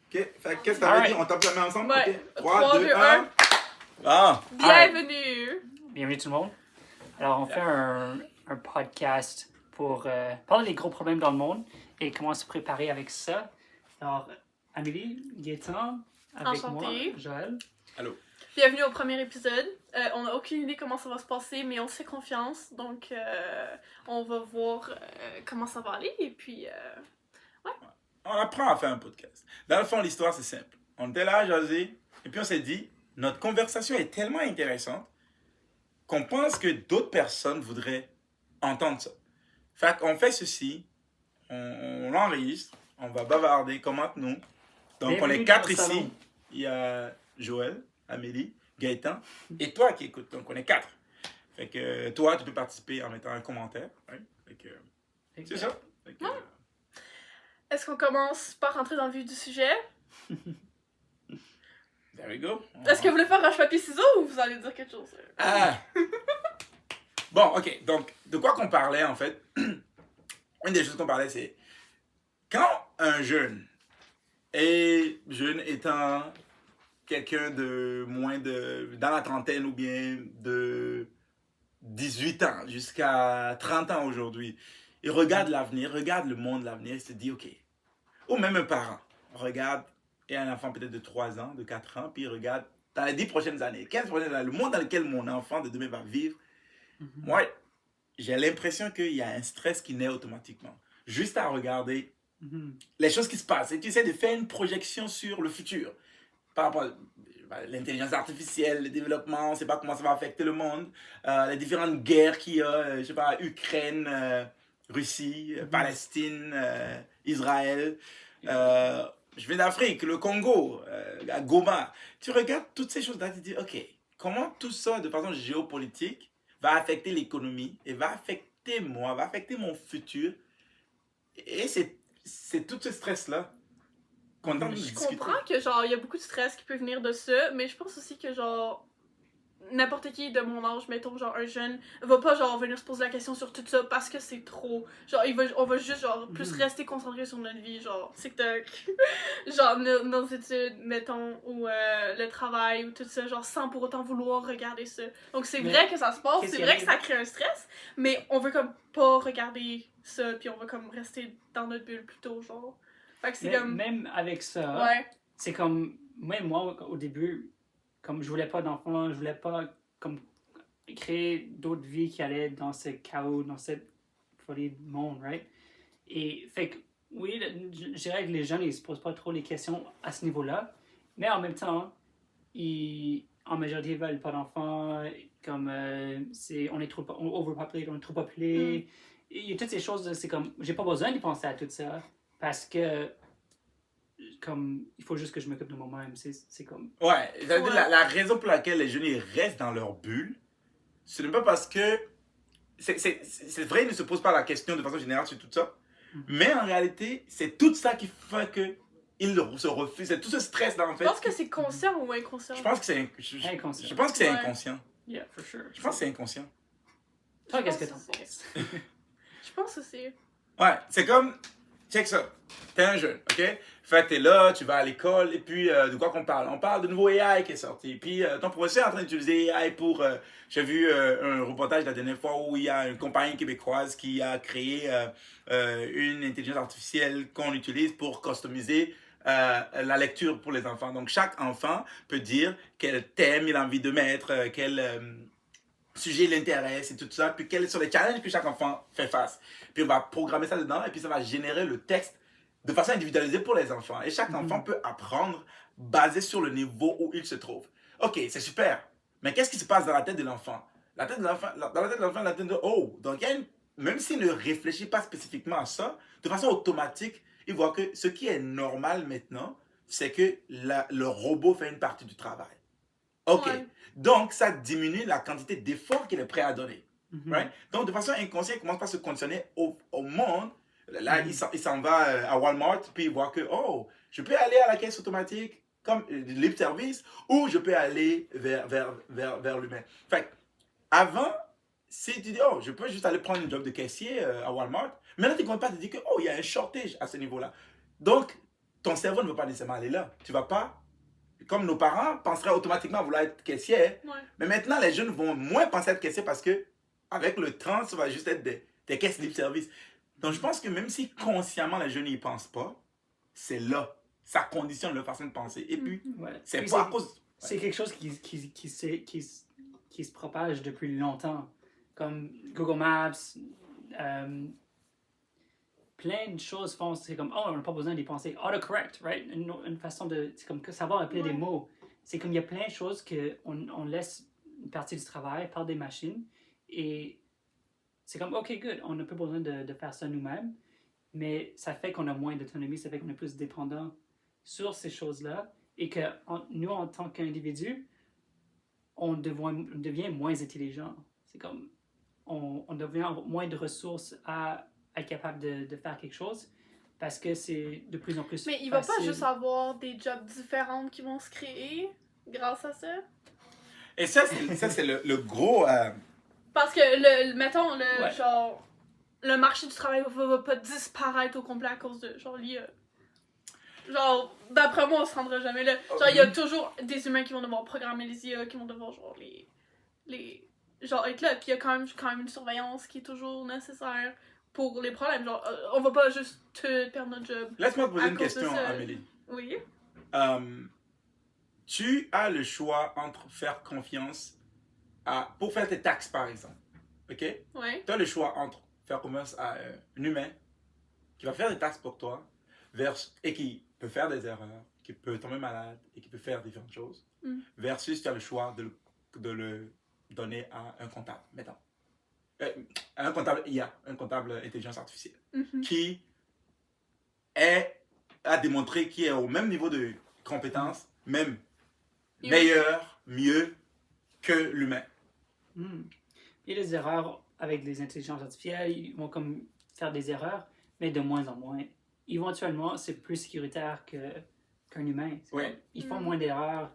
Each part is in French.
Ok, fait qu'est-ce que t'avais dit? On tape la main ensemble? Ouais. Ok. 3, 2, 1. Ah! Bienvenue! Bienvenue tout le monde. Alors, on fait un podcast pour parler des gros problèmes dans le monde et comment se préparer avec ça. Alors, Amélie, Gaëtan, avec Enchantée. moi, Joël. Allô? Bienvenue au premier épisode. On n'a aucune idée comment ça va se passer, mais on se fait confiance. Donc, on va voir comment ça va aller. Et puis, On apprend à faire un podcast. Dans le fond, l'histoire, c'est simple. On était là à jaser, et puis on s'est dit, notre conversation est tellement intéressante qu'on pense que d'autres personnes voudraient entendre ça. Fait qu'on fait ceci, on l'enregistre, on va bavarder comme entre nous. Donc, on Bienvenue est 4 dans le ici. salon. Il y a Joël, Amélie, Gaëtan et toi qui écoutes. Donc, on est 4. Fait que toi, tu peux participer en mettant un commentaire. Hein? Fait que, c'est ça. Fait que, est-ce qu'on commence par rentrer dans le vif du sujet? there we go. Est-ce que vous voulez faire roche-papier-ciseaux ou vous allez dire quelque chose? Ah! Bon, ok. Donc, de quoi qu'on parlait, en fait? Une des choses qu'on parlait, c'est quand un jeune, et jeune étant quelqu'un de moins de... dans la trentaine ou bien de 18 ans jusqu'à 30 ans aujourd'hui, il regarde l'avenir, regarde le monde, l'avenir, il se dit, ok. Ou même un parent regarde, et un enfant peut-être de 3 ans, de 4 ans, puis il regarde dans les 10 prochaines années, 15 prochaines années, le monde dans lequel mon enfant de demain va vivre. Moi, j'ai l'impression qu'il y a un stress qui naît automatiquement. Juste à regarder les choses qui se passent. Et tu essaies de faire une projection sur le futur. Par rapport à l'intelligence artificielle, le développement, on ne sait pas comment ça va affecter le monde. Les différentes guerres qu'il y a, je sais pas, Ukraine, Russie, Palestine, Israël. Je viens d'Afrique, le Congo, à Goma. Tu regardes toutes ces choses-là, tu te dis, ok, comment tout ça, de façon géopolitique, va affecter l'économie et va affecter moi, va affecter mon futur. Et c'est tout ce stress-là qu'on tente de Je discuter. comprends que, genre, il y a beaucoup de stress qui peut venir de ça, mais je pense aussi que, genre, n'importe qui de mon âge, mettons, genre, un jeune, va pas, genre, venir se poser la question sur tout ça parce que c'est trop. Genre, on va juste, genre, plus rester concentré sur notre vie, genre, TikTok, genre, nos études, mettons, ou le travail, ou tout ça, genre, sans pour autant vouloir regarder ça. Donc, c'est Mais vrai que ça se passe, qu'est-ce c'est qui vrai que arrive? ça crée un stress, mais on veut comme pas regarder ça, puis on va comme rester dans notre bulle plutôt, genre. Fait que c'est Mais comme... même avec ça, Ouais. c'est comme, même moi, au début, comme je voulais pas d'enfants, je voulais pas comme créer d'autres vies qui allaient dans ce chaos, dans cette folie de monde, right? Et fait que, oui, je dirais que les jeunes, ils se posent pas trop les questions à ce niveau-là, mais en même temps, en majorité, ils veulent pas d'enfants, comme, on est trop, overpopulated, on est trop populé. Il y a toutes ces choses, c'est comme, j'ai pas besoin d'y penser à tout ça, parce que, comme, il faut juste que je m'occupe de moi-même, c'est comme... Ouais, c'est-à-dire Ouais. la raison pour laquelle les jeunes ils restent dans leur bulle, ce n'est pas parce que... C'est vrai, ils ne se posent pas la question de façon générale sur tout ça, mais en réalité, c'est tout ça qui fait qu'ils se refusent, c'est tout ce stress-là en Je fait. pense que c'est conscient ou inconscient. Je pense que c'est Inconscient. je pense que c'est Ouais. inconscient. Yeah, for sure. Je pense que c'est inconscient. Toi, Je qu'est-ce que pense t'en penses? Je pense aussi. Ouais, c'est comme, check ça, t'es un jeune, ok? Fait que t'es là, tu vas à l'école, et puis de quoi qu'on parle? On parle de nouveau AI qui est sorti, puis ton professeur est en train d'utiliser AI pour, j'ai vu un reportage la dernière fois où il y a une compagnie québécoise qui a créé une intelligence artificielle qu'on utilise pour customiser la lecture pour les enfants. Donc chaque enfant peut dire quel thème il a envie de mettre, quel... sujet l'intéresse et tout ça, puis quels sont les challenges que chaque enfant fait face. Puis on va programmer ça dedans et puis ça va générer le texte de façon individualisée pour les enfants. Et chaque enfant peut apprendre basé sur le niveau où il se trouve. Ok, c'est super. Mais qu'est-ce qui se passe dans la tête de l'enfant? La tête de l'enfant, dans la tête de l'enfant, la tête de oh. Donc il y a même s'il ne réfléchit pas spécifiquement à ça, de façon automatique, il voit que ce qui est normal maintenant, c'est que le robot fait une partie du travail. Ok. Ouais. Donc, ça diminue la quantité d'efforts qu'il est prêt à donner. Right? Donc, de façon inconsciente, il commence par se conditionner au monde. Là, il s'en va à Walmart, puis il voit que, oh, je peux aller à la caisse automatique, comme libre service, ou je peux aller vers l'humain. Fait avant, si tu dis, oh, je peux juste aller prendre un job de caissier à Walmart, maintenant, tu ne commences pas à te dire que, oh, il y a un shortage à ce niveau-là. Donc, ton cerveau ne veut pas nécessairement aller là. Tu vas pas, comme nos parents penseraient automatiquement vouloir être caissier, Ouais. mais maintenant les jeunes vont moins penser être caissier parce que avec le temps, ça va juste être des caisses libre-service. Donc je pense que même si consciemment les jeunes n'y pensent pas, c'est là. Ça conditionne leur façon de penser. Et puis, Ouais. c'est Puis pas à cause... c'est quelque chose qui se propage depuis longtemps. Comme Google Maps, plein de choses font, c'est comme, oh, on n'a pas besoin d'y penser. Autocorrect, right? Une façon de, c'est comme savoir appeler des mots. C'est comme il y a plein de choses qu'on laisse une partie du travail par des machines et c'est comme, ok, good, on n'a pas besoin de faire ça nous-mêmes, mais ça fait qu'on a moins d'autonomie, ça fait qu'on est plus dépendant sur ces choses-là et que nous, en tant qu'individus, on devient moins intelligent. C'est comme, on devient moins de ressources à être capable de faire quelque chose parce que c'est de plus en plus Mais il va facile. pas juste avoir des jobs différents qui vont se créer grâce à ça? Et ça, c'est le gros... Parce que, mettons, Ouais. genre, le marché du travail va pas disparaître au complet à cause de, genre, l'IA. Genre, d'après moi, on se rendra jamais là. Genre, il y a toujours des humains qui vont devoir programmer les IA, qui vont devoir, genre, genre, être là. Puis il y a quand même une surveillance qui est toujours nécessaire pour les problèmes. Genre, on va pas juste tout perdre notre job. Laisse-moi te poser À une cause de question, ça. Amélie. Oui. Tu as le choix entre faire confiance pour faire tes taxes, par exemple. OK? Ouais. Tu as le choix entre faire confiance à un humain qui va faire des taxes pour toi et qui peut faire des erreurs, qui peut tomber malade et qui peut faire différentes choses, versus tu as le choix de le donner à un comptable, mettons. Un comptable IA, un comptable intelligence artificielle, qui a démontré qu'il est au même niveau de compétence, même meilleur, mieux que l'humain. Il y a des erreurs avec les intelligences artificielles, ils vont comme faire des erreurs, mais de moins en moins. Éventuellement, c'est plus sécuritaire qu'un humain. Ouais. Comme, ils font moins d'erreurs.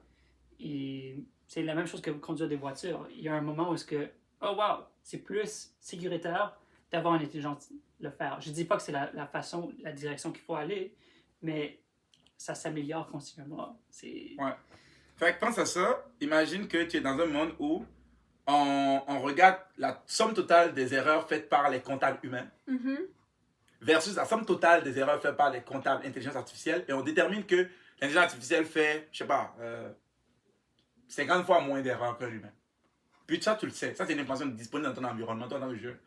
C'est la même chose que conduire des voitures. Il y a un moment où oh wow, c'est plus sécuritaire d'avoir une intelligence le faire. Je dis pas que c'est la façon, la direction qu'il faut aller, mais ça s'améliore continuellement. Ouais. Fait que pense à ça. Imagine que tu es dans un monde où on regarde la somme totale des erreurs faites par les comptables humains versus la somme totale des erreurs faites par les comptables intelligence artificielle et on détermine que l'intelligence artificielle fait, je sais pas, 50 fois moins d'erreurs que l'humain. Puis ça, tu le sais. Ça, c'est une information disponible dans ton environnement, toi, dans le jeu.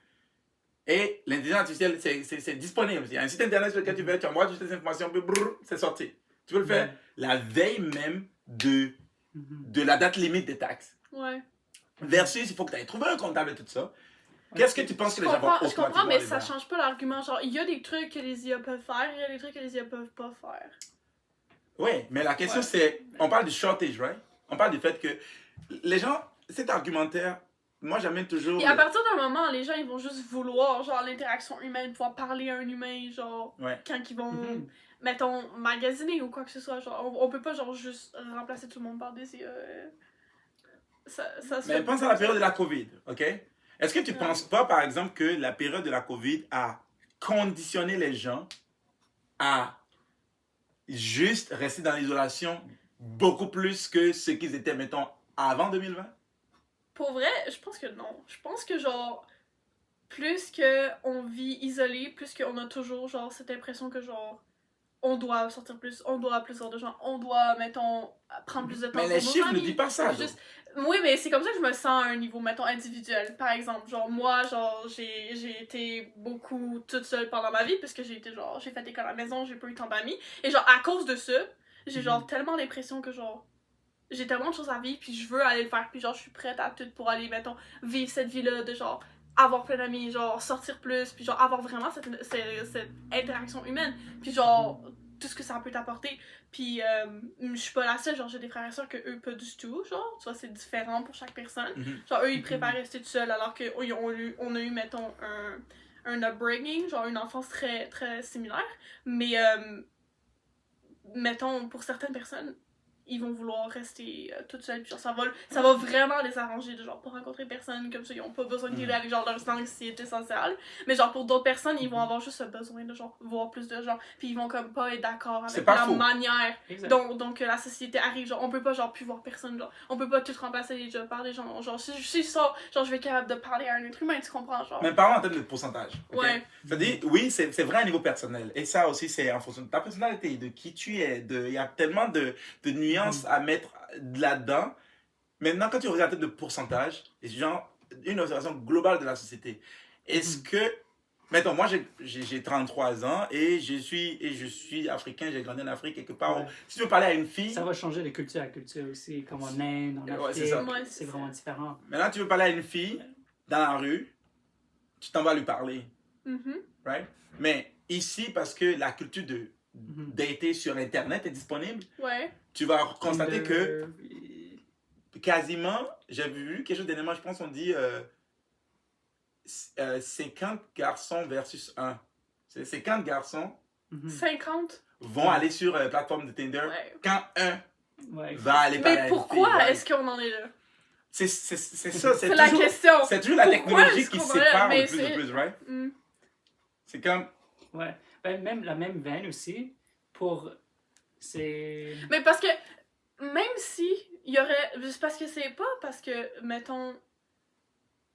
Et l'intelligence artificielle, c'est disponible. Il y a un site internet sur lequel tu veux, tu envoies toutes ces informations, puis brrr, c'est sorti. Tu peux le faire la veille même de la date limite des taxes. Ouais. Versus, il faut que tu ailles trouver un comptable et tout ça. Qu'est-ce que tu penses que les gens vont Je comprends, mais aller ça vers? change pas l'argument. Genre, il y a des trucs que les IA peuvent faire, il y a des trucs que les IA peuvent pas faire. Oui, mais la question c'est, on parle du shortage, right? On parle du fait que les gens, cet argumentaire, moi j'amène toujours... Et à partir d'un moment, les gens, ils vont juste vouloir, genre, l'interaction humaine, pouvoir parler à un humain, genre, quand ils vont, mettons, magasiner ou quoi que ce soit. Genre, on peut pas, genre, juste remplacer tout le monde par des IA. Ça se Mais fait pense à la période de la COVID, ok? Est-ce que tu ne penses pas, par exemple, que la période de la COVID a conditionné les gens à juste rester dans l'isolation beaucoup plus que ce qu'ils étaient, mettons, avant 2020? Pour vrai, je pense que non. Je pense que, genre, plus qu'on vit isolé, plus qu'on a toujours, genre, cette impression que, genre, on doit sortir plus, on doit plus voir de gens, on doit, mettons, prendre plus de temps Mais pour les nos chiffres ne amis. disent pas ça. Juste... Oui, mais c'est comme ça que je me sens à un niveau, mettons, individuel. Par exemple, genre, moi, genre, j'ai été beaucoup toute seule pendant ma vie, parce que j'ai fait l'école à la maison, j'ai pas eu tant d'amis. Et genre, à cause de ça, j'ai genre tellement l'impression que, genre, j'ai tellement de choses à vivre, puis je veux aller le faire, puis genre, je suis prête à tout pour aller, mettons, vivre cette vie-là, de genre, avoir plein d'amis, genre, sortir plus, puis genre, avoir vraiment cette interaction humaine. Puis genre, tout ce que ça peut t'apporter. Puis je suis pas la seule, genre j'ai des frères et soeurs que eux pas du tout, genre, tu vois, c'est différent pour chaque personne. Genre eux ils préfèrent rester tout seuls alors qu'on on a eu, mettons, un upbringing, genre une enfance très, très similaire. Mais mettons, pour certaines personnes, ils vont vouloir rester toutes seules. Puis genre, ça va vraiment les arranger de genre pas rencontrer personne, comme ça, ils ont pas besoin de dealer avec genre leur anxiété sociale. Mais genre, pour d'autres personnes, ils vont avoir juste ce besoin de genre voir plus de gens. Puis ils vont comme pas être d'accord C'est avec pas la faux. manière Exact. donc la société arrive. Genre, on peut pas genre plus voir personne. Genre, on peut pas tout remplacer les jobs par des gens. Genre, si je sors, genre, je vais être capable de parler à un être humain, tu comprends? Genre. Mais parlons en termes de pourcentage. ok? Ouais. C'est-à-dire, oui, c'est vrai à niveau personnel. Et ça aussi, c'est en fonction de ta personnalité, de qui tu es. Il y a tellement de nuances à mettre là-dedans. Maintenant, quand tu regardes le pourcentage, c'est genre une observation globale de la société. Est-ce que, mettons, moi j'ai 33 ans et je suis africain, j'ai grandi en Afrique quelque part. Ouais. Si tu veux parler à une fille, Ça va changer de culture à culture aussi, comme en Inde, en Ouais, c'est Afrique, ça. Ouais, c'est c'est vraiment ça. différent. maintenant tu veux parler à une fille dans la rue, tu t'en vas lui parler. Mhm. Right? Mais ici, parce que la culture de Mhm. dater sur Internet est disponible, Ouais. tu vas constater que Tinder, quasiment, j'ai vu quelque chose dernièrement, je pense on dit 50 garçons versus 1. C'est 50 garçons mhm. 50? vont aller sur la plateforme de Tinder Ouais. quand un Ouais. va aller parler à Mais une pourquoi fille, right? est-ce qu'on en est là? C'est ça, c'est C'est la toujours, question. c'est toujours la Pourquoi technologie est-ce qui qu'on en est là? sépare Mais de plus c'est- en plus, right? Hmm. C'est comme, Ouais. Ben, même la même veine aussi, pour. C'est. Mais parce que, même si il y aurait. C'est parce que c'est pas parce que, mettons.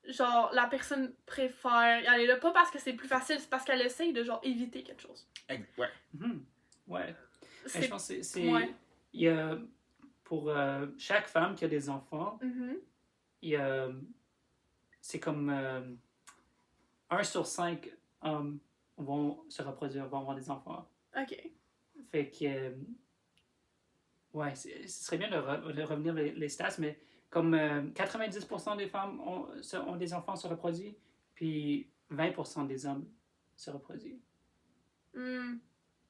Genre, la personne préfère y aller là. Pas parce que c'est plus facile, c'est parce qu'elle essaye de, genre, éviter quelque chose. ouais. Mhm. Ouais. Mais je C'est. pense que c'est. Ouais. Il y a. Pour chaque femme qui a des enfants, Mhm. il y a. C'est comme 1 sur 5 hommes vont se reproduire, vont avoir des enfants. Ok. Fait que. Ouais, ce serait bien de revenir les stats, mais comme 90% des femmes ont des enfants se reproduisent, puis 20% des hommes se reproduisent. Hmm.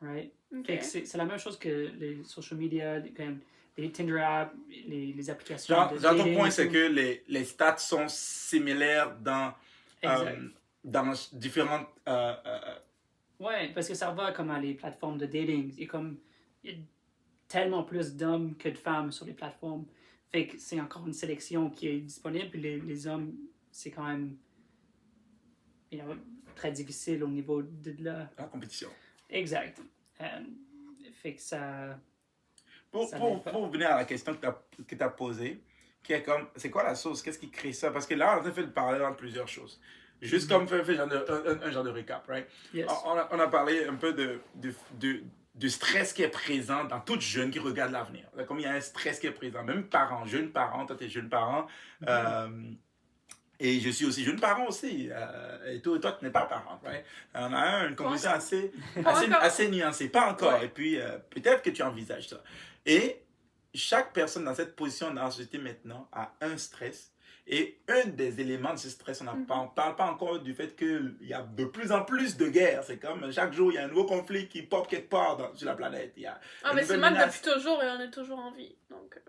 Right? Ok. Fait que c'est la même chose que les social media, comme les Tinder apps, les applications. Genre, de genre, ton dating point, et c'est tout. que les stats sont similaires Exact. dans différentes. Ouais, parce que ça va comme à les plateformes de dating. Il y a tellement plus d'hommes que de femmes sur les plateformes. Fait que c'est encore une sélection qui est disponible. Puis les hommes, c'est quand même très difficile au niveau de la. compétition. Exact. Fait que ça. Pour revenir à la question que tu as posée, qui est comme, c'est quoi la source? Qu'est-ce qui crée ça? Parce que là, on a fait le parallèle entre plusieurs choses. Juste comme fait un genre de récap, right? Yes. On a parlé un peu du stress qui est présent dans toute jeune qui regarde l'avenir. Comme il y a un stress qui est présent, même parents, jeunes parents, toi tu es jeune parent, et je suis aussi jeune parent aussi, et toi tu n'es pas parent, right? On a une conversation assez nuancée, pas encore, Ouais. et puis peut-être que tu envisages ça. Et chaque personne dans cette position dans la société maintenant a un stress. Et un des éléments de ce stress, on ne parle pas encore du fait qu'il y a de plus en plus de guerres. C'est comme chaque jour, il y a un nouveau conflit qui pop quelque part sur la planète. Il y a Ah, une mais c'est nouvelle même menace. depuis toujours et on est toujours en vie. Donc.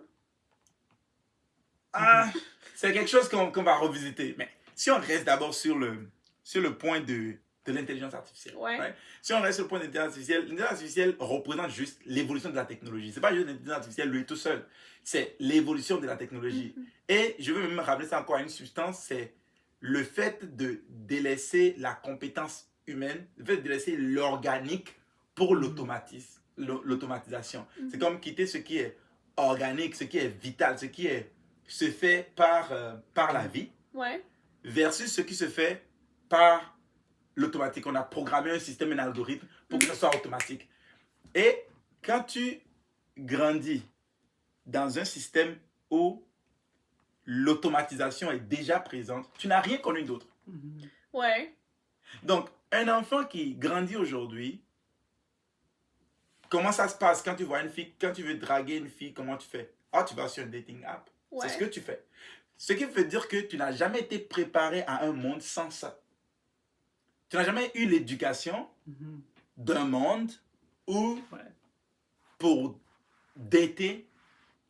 C'est quelque chose qu'on va revisiter. Mais si on reste d'abord sur le point de l'intelligence artificielle. Ouais. Right? Si on reste sur le point de l'intelligence artificielle représente juste l'évolution de la technologie. Ce n'est pas juste l'intelligence artificielle lui tout seul. C'est l'évolution de la technologie. Et je veux même rappeler ça encore à une substance, c'est le fait de délaisser la compétence humaine, le fait de délaisser l'organique pour l'automatisation. C'est comme quitter ce qui est organique, ce qui est vital, ce qui se fait par la vie, Ouais. versus ce qui se fait par l'automatique. On a programmé un système, un algorithme pour que ce soit automatique. Et quand tu grandis dans un système où l'automatisation est déjà présente, tu n'as rien connu d'autre. Ouais. Donc, un enfant qui grandit aujourd'hui, comment ça se passe quand tu vois une fille, quand tu veux draguer une fille, comment tu fais? Ah, tu vas sur un dating app. Ouais. C'est ce que tu fais. Ce qui veut dire que tu n'as jamais été préparé à un monde sans ça. Tu n'as jamais eu l'éducation d'un monde où, pour dater,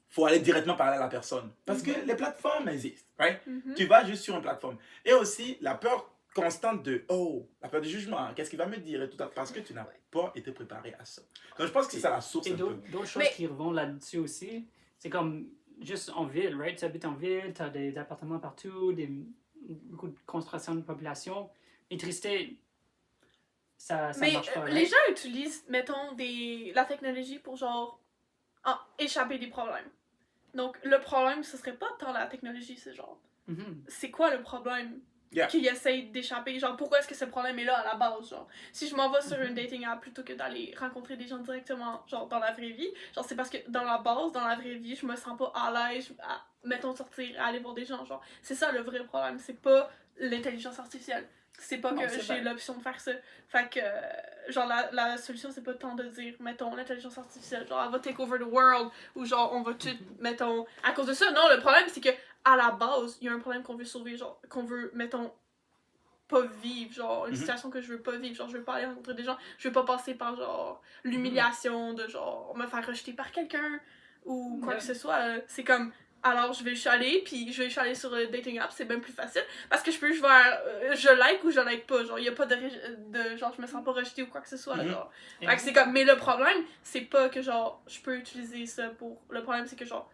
il faut aller directement parler à la personne. Parce que les plateformes existent, right? Tu vas juste sur une plateforme. Et aussi, la peur constante de la peur du jugement, qu'est-ce qu'il va me dire et tout ça, parce que tu n'as pas été préparé à ça. Donc je pense que c'est ça la source Et un peu. d'autres choses qui vont là-dessus aussi, c'est comme juste en ville, right? Tu habites en ville, tu as des appartements partout, beaucoup de concentration de population. L'électricité, ça Mais marche pas, right? les gens utilisent, mettons, la technologie pour genre échapper des problèmes. Donc le problème, ce serait pas tant la technologie, c'est genre, c'est quoi le problème qu'ils essayent d'échapper? Genre, pourquoi est-ce que ce problème est là à la base? Genre, si je m'en vais sur une dating app plutôt que d'aller rencontrer des gens directement, genre, dans la vraie vie, genre, c'est parce que dans la base, dans la vraie vie, je me sens pas à l'aise à, mettons, sortir, à aller voir des gens. Genre, c'est ça le vrai problème, c'est pas l'intelligence artificielle. C'est pas que j'ai l'option de faire ça. Fait que, genre, la solution, c'est pas tant de dire, mettons, l'intelligence artificielle, genre, elle va take over the world, ou genre, on va tout, mettons, à cause de ça. Non, le problème, c'est que, à la base, il y a un problème qu'on veut sauver, genre, qu'on veut, mettons, pas vivre, genre, une situation que je veux pas vivre, genre, je veux pas aller rencontrer des gens, je veux pas passer par, genre, l'humiliation de, genre, me faire rejeter par quelqu'un, ou quoi que ce soit. C'est comme, alors je vais chialer, puis je vais chialer sur le dating app, c'est bien plus facile, parce que je like ou je like pas, genre, y a pas de genre, je me sens pas rejetée ou quoi que ce soit, genre. Fait que c'est comme, mais le problème, c'est pas que, genre, je peux utiliser ça pour, le problème, c'est que, genre,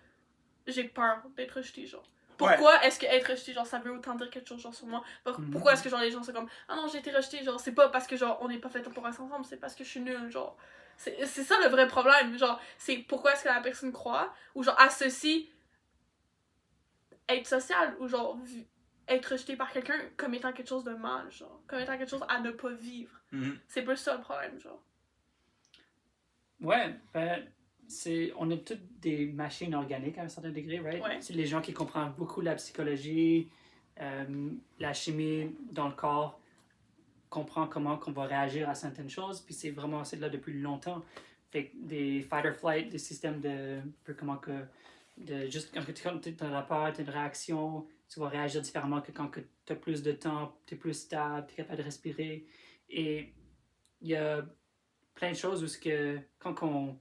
j'ai peur d'être rejetée, genre. Pourquoi est-ce que être rejeté, genre, ça veut autant dire quelque chose, genre, sur moi? Pourquoi est-ce que, genre, les gens sont comme, ah non, j'ai été rejetée, genre, c'est pas parce que, genre, on n'est pas fait pour rester ensemble, c'est parce que je suis nulle, genre. C'est ça le vrai problème, genre, c'est pourquoi est-ce que la personne croit, ou, genre, associe être social, ou, genre, être rejeté par quelqu'un comme étant quelque chose de mal, genre, comme étant quelque chose à ne pas vivre. C'est plus ça le problème, genre. Ouais, on est toutes des machines organiques à un certain degré, right? Ouais. C'est les gens qui comprennent beaucoup la psychologie, la chimie dans le corps, comprend comment on va réagir à certaines choses, puis c'est là depuis longtemps. Fait que des fight or flight, des systèmes de comment que juste quand tu as la peur, tu as une réaction, tu vas réagir différemment que quand tu as plus de temps, tu es plus stable, tu es capable de respirer. Et il y a plein de choses où quand on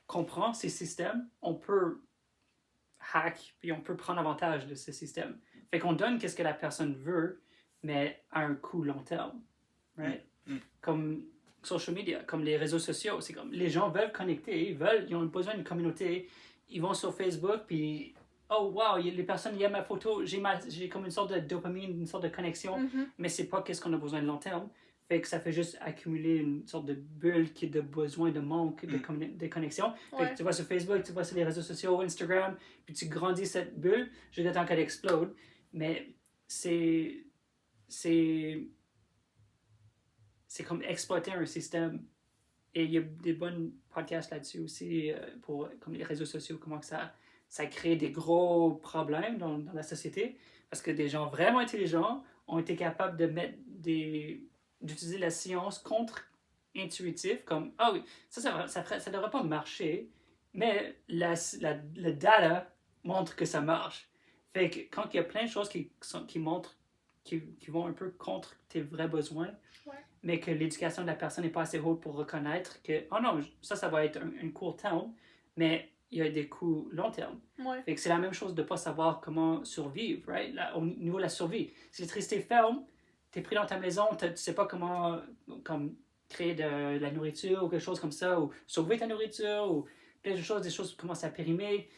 comprend ces systèmes, on peut hack, puis on peut prendre avantage de ce système. Fait qu'on donne qu'est-ce que la personne veut, mais à un coût long terme. Right? Comme social media, comme les réseaux sociaux, c'est comme les gens veulent connecter, ils ont besoin d'une communauté, ils vont sur Facebook, puis oh wow, les personnes aiment ma photo, j'ai comme une sorte de dopamine, une sorte de connexion, mais c'est pas qu'est-ce qu'on a besoin de long terme. Fait que ça fait juste accumuler une sorte de bulle qui est de besoin, de manque, de connexion. Fait que tu vois sur Facebook, tu vois sur les réseaux sociaux, Instagram, puis tu grandis cette bulle jusqu'à temps qu'elle explode. Mais c'est comme exploiter un système. Et il y a des bons podcasts là-dessus aussi, pour comme les réseaux sociaux, comment que ça crée des gros problèmes dans la société. Parce que des gens vraiment intelligents ont été capables de mettre d'utiliser la science contre-intuitive, comme « Ah oui, ça devrait pas marcher, mais le data montre que ça marche. » Fait que quand il y a plein de choses qui montrent, qui vont un peu contre tes vrais besoins, mais que l'éducation de la personne n'est pas assez haute pour reconnaître que « Oh non, ça va être un court terme, mais il y a des coûts long terme. » Fait que c'est la même chose de ne pas savoir comment survivre, right? Au niveau de la survie. Si l'électricité ferme, tu es pris dans ta maison, tu ne sais pas comment créer de la nourriture ou quelque chose comme ça, ou sauver ta nourriture, ou plein de choses, des choses commencent à périmer.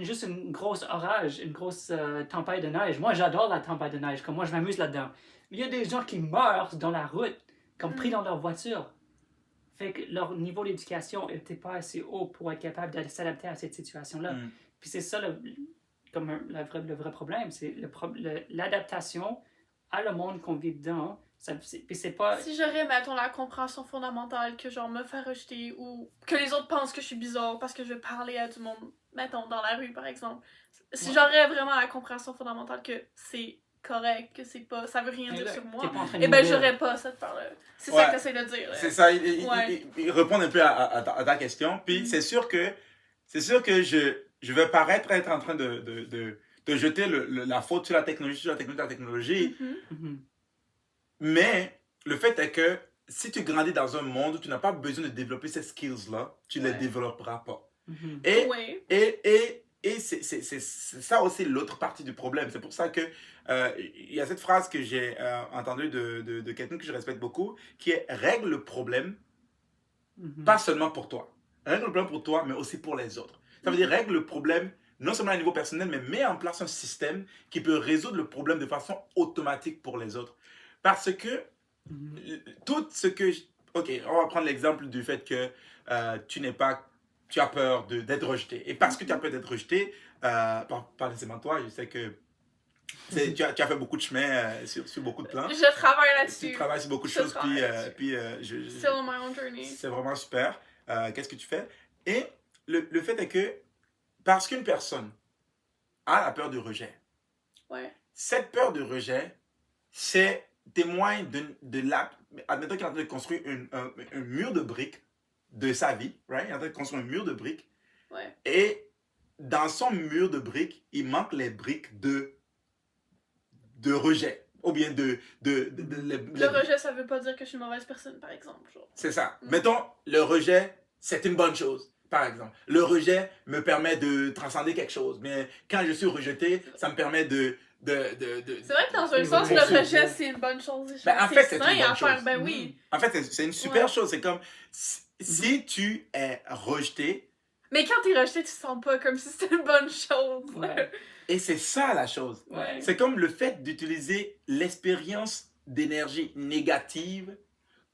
Juste une grosse orage, une grosse tempête de neige. Moi, j'adore la tempête de neige, comme moi, je m'amuse là-dedans. Mais il y a des gens qui meurent dans la route, comme pris dans leur voiture. Fait que leur niveau d'éducation n'était pas assez haut pour être capable de s'adapter à cette situation-là. Puis c'est ça le vrai problème, c'est l'adaptation à le monde qu'on vit dedans. Puis c'est pas... Si j'aurais, mettons, la compréhension fondamentale que, genre, me faire rejeter ou que les autres pensent que je suis bizarre parce que je vais parler à du monde, mettons, dans la rue, par exemple. Si j'aurais vraiment la compréhension fondamentale que c'est correct, que c'est pas... ça veut rien dire sur moi, et ben j'aurais pas cette peur-là. C'est ça que t'essaies de dire. C'est ça, il répond un peu à ta question. Puis c'est sûr que je vais paraître être en train de jeter la faute sur la technologie, mais le fait est que si tu grandis dans un monde où tu n'as pas besoin de développer ces skills-là, tu ne les développeras pas. Et et c'est ça aussi l'autre partie du problème. C'est pour ça que il y a cette phrase que j'ai entendue de quelqu'un que je respecte beaucoup, qui est « règle le problème, pas seulement pour toi. Règle le problème pour toi, mais aussi pour les autres. » Ça veut dire règle le problème non seulement à un niveau personnel, mais mets en place un système qui peut résoudre le problème de façon automatique pour les autres. Parce que tout ce que... Ok, on va prendre l'exemple du fait que tu as peur d'être rejeté. Et parce que tu as peur d'être rejeté, pas nécessairement toi, je sais que tu as fait beaucoup de chemin sur beaucoup de plans. Je travaille là-dessus. Tu travailles sur beaucoup de Je choses, travaille là-dessus. puis Still on my own journey. c'est vraiment super. Qu'est-ce que tu fais? Et le fait est que parce qu'une personne a la peur du rejet, Ouais. cette peur de rejet, c'est témoin de la... Admettons qu'il est en train de construire un mur de briques de sa vie, right? Il est en train de construire un mur de briques. Ouais. Et dans son mur de briques, il manque les briques de rejet. Ou bien Le rejet, ça veut pas dire que je suis une mauvaise personne, par exemple. Genre. C'est ça. Mettons, le rejet, c'est une bonne chose, par exemple. Le rejet me permet de transcender quelque chose. Mais quand je suis rejeté, ça me permet de... C'est vrai que dans un sens, le rejet, c'est une bonne chose. Ben, en fait, c'est une sain bonne à faire, chose. ben oui. En fait, c'est une super chose. C'est comme, si tu es rejeté, Mais quand t'es rejeté, tu te sens pas comme si c'était une bonne chose. Ouais. et c'est ça la chose. Ouais. C'est comme le fait d'utiliser l'expérience d'énergie négative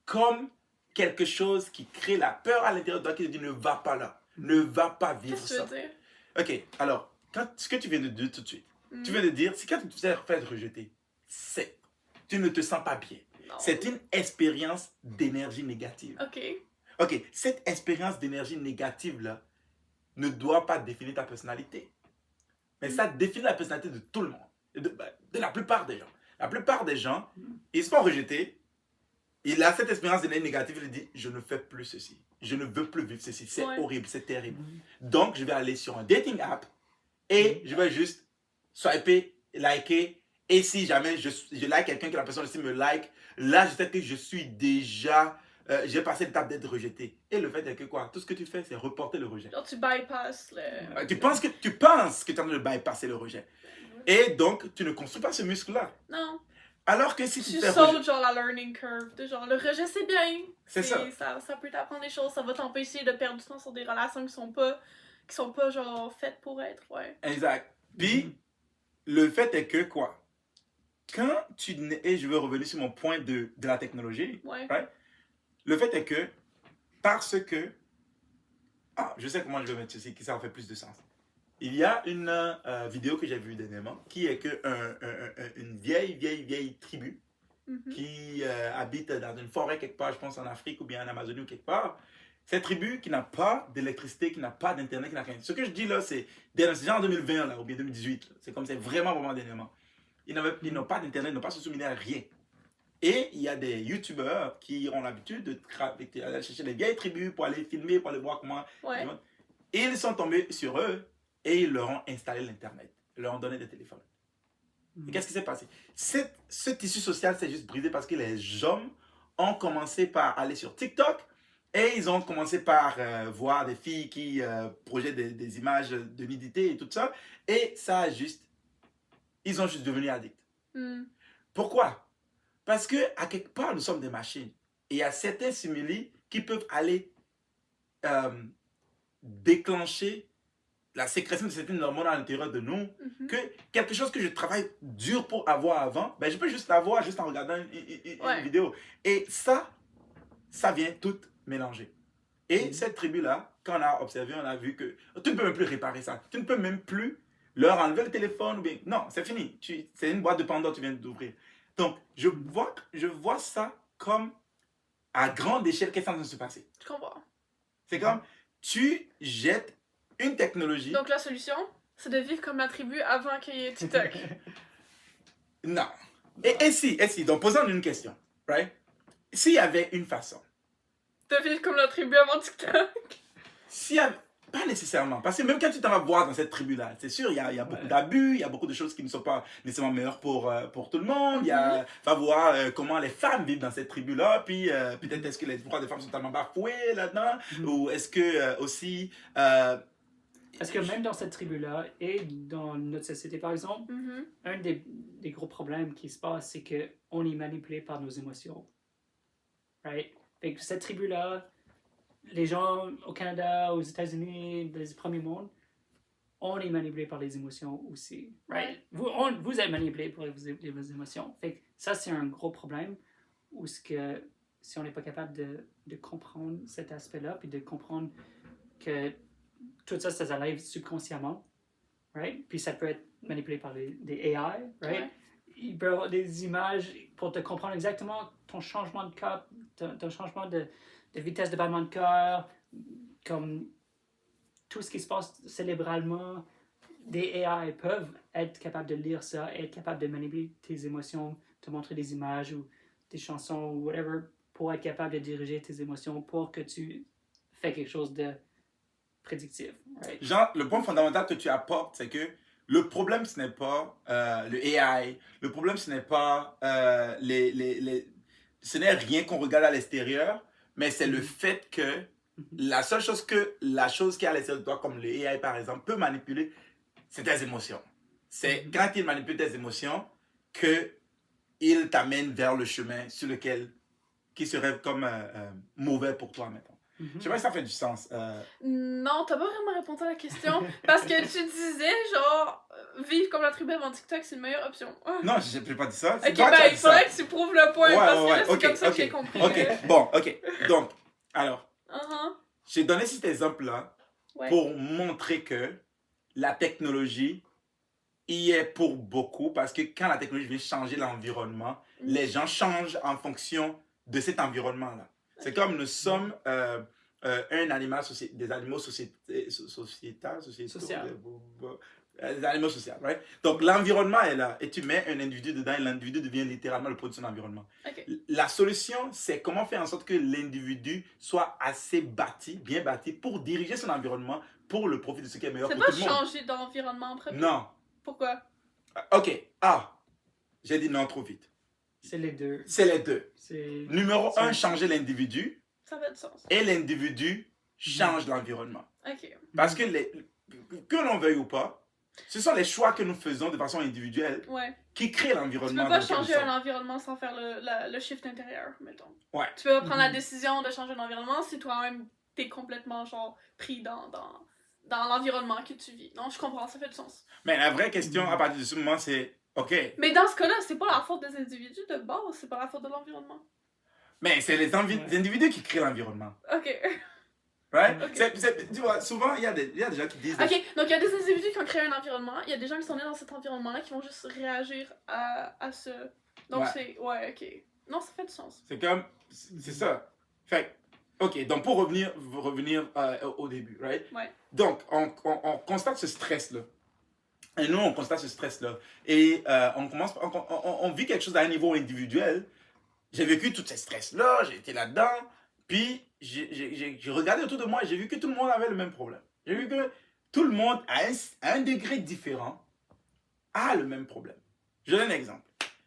comme quelque chose qui crée la peur à l'intérieur de toi qui te dit ne va pas là, ne va pas vivre Qu'est-ce que tu ça. veux dire? Ok, alors, ce que tu viens de dire tout de suite, tu viens de dire, c'est quand tu te fais rejeter, tu ne te sens pas bien. Non. C'est une expérience d'énergie négative. Ok. Ok, cette expérience d'énergie négative-là ne doit pas définir ta personnalité. Mais ça définit la personnalité de tout le monde. De la plupart des gens. La plupart des gens, ils se font rejeter. Il a cette expérience d'énergie négative, il dit, je ne fais plus ceci. Je ne veux plus vivre ceci. C'est horrible, c'est terrible. Donc, je vais aller sur un dating app et je vais juste swiper, liker. Et si jamais je like quelqu'un que la personne aussi me like, là, je sais que je suis déjà... j'ai passé l'étape d'être rejeté. Et le fait est que quoi? Tout ce que tu fais, c'est reporter le rejet. Genre, tu bypasses le... Tu penses que tu es en train de bypasser le rejet. Et donc, tu ne construis pas ce muscle-là. Non. Alors que si tu Tu fais sautes genre la learning curve. De genre, le rejet, c'est bien. C'est ça. Ça peut t'apprendre des choses. Ça va t'empêcher de perdre du temps sur des relations qui sont pas genre faites pour être. Ouais. Exact. Puis, le fait est que quoi? Quand tu... Et je veux revenir sur mon point de la technologie. Ouais. Right? Le fait est que, parce que... Ah, je sais comment je vais mettre ceci, que ça fait plus de sens. Il y a une vidéo que j'ai vue dernièrement, qui est que une vieille tribu qui habite dans une forêt quelque part, je pense en Afrique ou bien en Amazonie ou quelque part. Cette tribu qui n'a pas d'électricité, qui n'a pas d'internet, qui n'a rien. Ce que je dis là, c'est genre en 2020 là, ou bien 2018. C'est comme c'est vraiment dernièrement. Ils n'ont pas d'internet, ils n'ont pas se soumis à rien. Et il y a des youtubeurs qui ont l'habitude d'aller chercher des vieilles tribus pour aller filmer, pour aller voir comment... Ouais. Et ils sont tombés sur eux et ils leur ont installé l'internet. Ils leur ont donné des téléphones. Et qu'est-ce qui s'est passé? Ce tissu social s'est juste brisé parce que les hommes ont commencé par aller sur TikTok et ils ont commencé par voir des filles qui projettent des images de nudité et tout ça. Et ça a juste... Ils ont juste devenu addicts. Pourquoi? Parce que à quelque part, nous sommes des machines. Et il y a certains stimuli qui peuvent aller déclencher la sécrétion de certaines hormones à l'intérieur de nous. Que quelque chose que je travaille dur pour avoir avant, ben je peux juste l'avoir juste en regardant une vidéo. Et ça vient tout mélanger. Et cette tribu-là, quand on a observé, on a vu que tu ne peux même plus réparer ça. Tu ne peux même plus leur enlever le téléphone. Ou bien... Non, c'est fini. C'est une boîte de Pandore que tu viens d'ouvrir. Donc, je vois ça comme à grande échelle, qu'est-ce qui est en train de se passer. Je comprends. C'est comme, tu jettes une technologie... Donc, la solution, c'est de vivre comme la tribu avant qu'il y ait TikTok. Non. Et si, donc posons une question, right? S'il y avait une façon... De vivre comme la tribu avant TikTok. S'il y avait... Pas nécessairement, parce que même quand tu t'en vas voir dans cette tribu-là, c'est sûr, il y a beaucoup d'abus, il y a beaucoup de choses qui ne sont pas nécessairement meilleures pour tout le monde. Il va voir comment les femmes vivent dans cette tribu-là, puis peut-être est-ce que les droits des femmes sont tellement bafoués là-dedans, ou est-ce que aussi Parce que même dans cette tribu-là et dans notre société, par exemple, un des gros problèmes qui se passe, c'est qu'on est manipulé par nos émotions. Right? Fait que cette tribu-là, les gens au Canada, aux États-Unis, dans les premiers mondes, on est manipulé par les émotions aussi. Right? Vous êtes manipulé par vos émotions. Fait que ça, c'est un gros problème où si on n'est pas capable de comprendre cet aspect-là, puis de comprendre que tout ça, ça arrive subconsciemment, right? Puis ça peut être manipulé par des AI, right? Ouais. Il peut y avoir des images pour te comprendre exactement ton changement de cœur, ton changement de vitesse de battement de cœur, comme tout ce qui se passe cérébralement. Des AI peuvent être capables de lire ça, être capables de manipuler tes émotions, te montrer des images ou des chansons ou whatever, pour être capable de diriger tes émotions pour que tu fais quelque chose de prédictif. Right? Genre, le point fondamental que tu apportes, c'est que le problème, ce n'est pas le AI. Le problème, ce n'est pas ce n'est rien qu'on regarde à l'extérieur, mais c'est le fait que la chose qui est à l'extérieur de toi, comme le AI par exemple, peut manipuler, c'est tes émotions. C'est quand il manipule tes émotions qu'il t'amène vers le chemin sur lequel, qui serait comme mauvais pour toi maintenant. Je sais pas si ça fait du sens. Non, t'as pas vraiment répondu à la question. Parce que tu disais, genre, vivre comme la tribu avant TikTok, c'est une meilleure option. Non, j'ai pas dit ça. Ok, ben il faudrait que tu prouves le point, parce que là, c'est ok, comme ça ok. que j'ai compris. Ok, bon, ok. Donc, alors, Uh-huh. j'ai donné cet exemple-là Ouais. pour montrer que la technologie y est pour beaucoup, parce que quand la technologie vient changer l'environnement, les gens changent en fonction de cet environnement-là. C'est comme nous sommes un animal, des animaux sociétaux, des animaux sociaux, right? Donc l'environnement est là, et tu mets un individu dedans, et l'individu devient littéralement le produit de son environnement. Okay. La solution, c'est comment faire en sorte que l'individu soit assez bien bâti pour diriger son environnement pour le profit de ce qui est meilleur pour tout le monde. C'est pas changer d'environnement en premier? Non. Pourquoi? Ok, j'ai dit non trop vite. C'est les deux. C'est les deux. C'est... Numéro 1, changer l'individu. Ça fait du sens. Et l'individu change l'environnement. Ok. Parce que, que l'on veuille ou pas, ce sont les choix que nous faisons de façon individuelle qui créent Tu l'environnement. peux pas changer un environnement sans faire le shift intérieur, mettons. Ouais. Tu peux pas prendre la décision de changer l'environnement si toi-même t'es complètement genre pris dans l'environnement que tu vis. Non, je comprends, ça fait du sens. Mais la vraie question à partir de ce moment, c'est OK. Mais dans ce cas-là, c'est pas la faute des individus de base, c'est pas la faute de l'environnement. Mais c'est les individus qui créent l'environnement. Ok. Right? Okay. Tu vois, souvent, il y a des gens qui disent... Ok, donc il y a des individus qui ont créé un environnement, il y a des gens qui sont nés dans cet environnement-là qui vont juste réagir à ce... Donc c'est... Ouais, ok. Non, ça fait du sens. C'est comme... C'est ça. Fait ok, donc pour revenir au début, right? Ouais. Donc, on constate ce stress-là. Et nous, on constate ce stress-là. Et on vit quelque chose à un niveau individuel. J'ai vécu tous ces stress-là, j'ai été là-dedans. Puis, j'ai regardé autour de moi et j'ai vu que tout le monde avait le même problème. J'ai vu que tout le monde, à un degré différent, a le même problème. Je donne un exemple.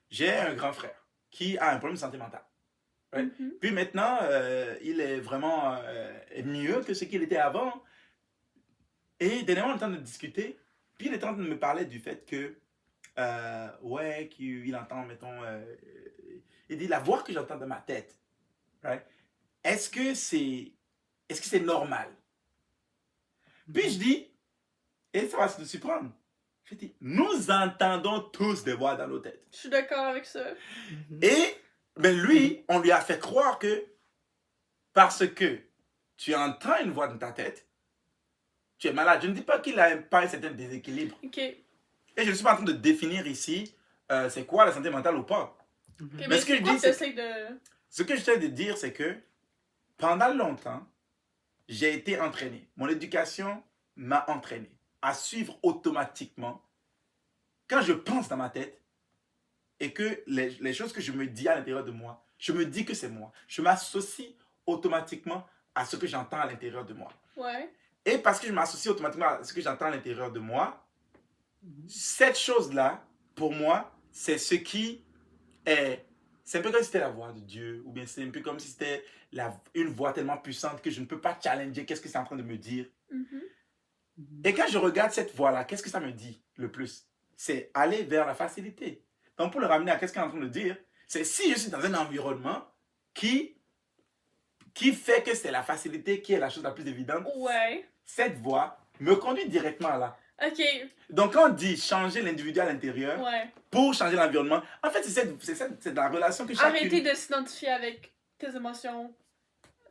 J'ai un grand frère qui a un problème de santé mentale. Right? Puis maintenant, il est vraiment mieux que ce qu'il était avant. Et dernièrement, on est en train de discuter. Puis il est en train de me parler du fait que, qu'il entend, mettons, il dit la voix que j'entends dans ma tête, right? Est-ce que c'est normal? Puis je dis, et ça va se surprendre. Je dis, nous entendons tous des voix dans nos têtes. Je suis d'accord avec ça. Et ben lui, on lui a fait croire que parce que tu entends une voix dans ta tête, tu es malade. Je ne dis pas qu'il n'a pas un certain déséquilibre. Ok. Et je ne suis pas en train de définir ici c'est quoi la santé mentale ou pas. Okay, mais ce que je dis, ce que j'essaie de dire, c'est que pendant longtemps, j'ai été entraîné. Mon éducation m'a entraîné à suivre automatiquement quand je pense dans ma tête et que les choses que je me dis à l'intérieur de moi, je me dis que c'est moi. Je m'associe automatiquement à ce que j'entends à l'intérieur de moi. Ouais. Et parce que je m'associe automatiquement à ce que j'entends à l'intérieur de moi, cette chose-là, pour moi, c'est ce qui est... C'est un peu comme si c'était la voix de Dieu, ou bien c'est un peu comme si c'était une voix tellement puissante que je ne peux pas challenger qu'est-ce que c'est en train de me dire. Et quand je regarde cette voie-là, qu'est-ce que ça me dit le plus? C'est aller vers la facilité. Donc, pour le ramener à qu'est-ce qu'on est en train de dire, c'est si je suis dans un environnement qui fait que c'est la facilité qui est la chose la plus évidente, Ouais. cette voie me conduit directement là. Ok. Donc, quand on dit changer l'individu à l'intérieur Ouais. pour changer l'environnement, en fait, c'est la relation que chacune... Arrêtez de s'identifier avec tes émotions,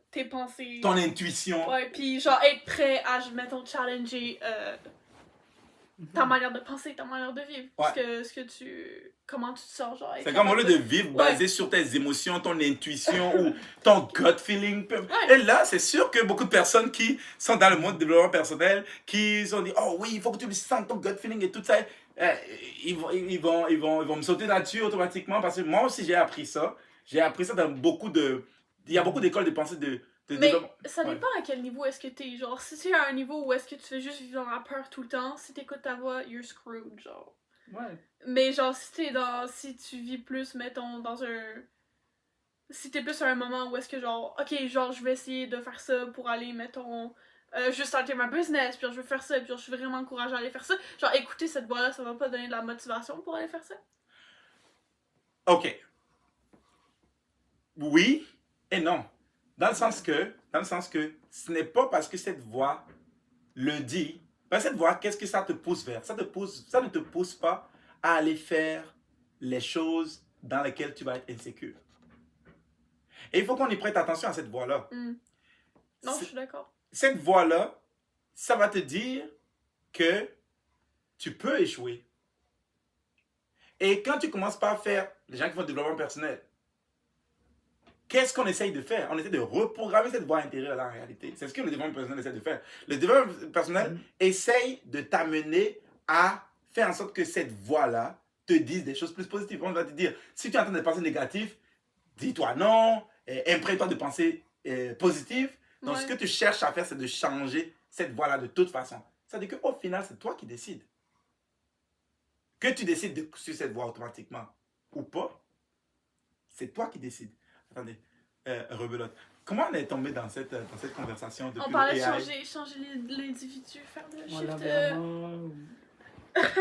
tes pensées. Ton intuition. Ouais, puis genre être prêt à, mettons, challenger ta manière de penser, ta manière de vivre. Ouais. Comment tu te sens, genre. C'est comme au lieu de vivre basé sur tes émotions, ton intuition ou ton gut feeling. Et là, c'est sûr que beaucoup de personnes qui sont dans le monde du développement personnel, qui ont dit, oh oui, il faut que tu le sens, ton gut feeling et tout ça, ils vont me sauter là-dessus automatiquement parce que moi aussi j'ai appris ça. J'ai appris ça dans beaucoup de... Il y a beaucoup d'écoles de pensée de Mais développement. ça dépend à quel niveau est-ce que t'es. Genre, si tu es à un niveau où est-ce que tu fais juste vivre dans la peur tout le temps, si t'écoutes ta voix, you're screwed, genre. Ouais. Mais genre, si tu vis plus, mettons, dans un... Si t'es plus à un moment où est-ce que genre, ok, genre, je vais essayer de faire ça pour aller, mettons, juste starter ma business, puis genre, je veux faire ça, puis genre, je suis vraiment encouragée à aller faire ça. Genre, écouter cette voix-là, ça va pas donner de la motivation pour aller faire ça? Ok. Oui et non. Dans le sens que ce n'est pas parce que cette voix le dit. Cette voix, qu'est-ce que ça te pousse vers? Ça ne te pousse pas à aller faire les choses dans lesquelles tu vas être insécure. Et il faut qu'on y prête attention à cette voix-là. Non, je suis d'accord. Cette voix-là, ça va te dire que tu peux échouer. Et quand tu commences par faire, les gens qui font du développement personnel, qu'est-ce qu'on essaye de faire? On essaie de reprogrammer cette voix intérieure-là en réalité. C'est ce que le développement personnel essaie de faire. Le développement personnel essaye de t'amener à faire en sorte que cette voix-là te dise des choses plus positives. On va te dire, si tu es en train de penser négatif, dis-toi non, imprègne-toi de pensées positives. Donc, ce que tu cherches à faire, c'est de changer cette voix-là de toute façon. C'est-à-dire qu'au final, c'est toi qui décides. Que tu décides de suivre cette voie automatiquement ou pas, c'est toi qui décides. Attendez, rebelote. Comment on est tombé dans cette conversation depuis On parlait de AI? changer l'individu, faire le shift. L'environnement.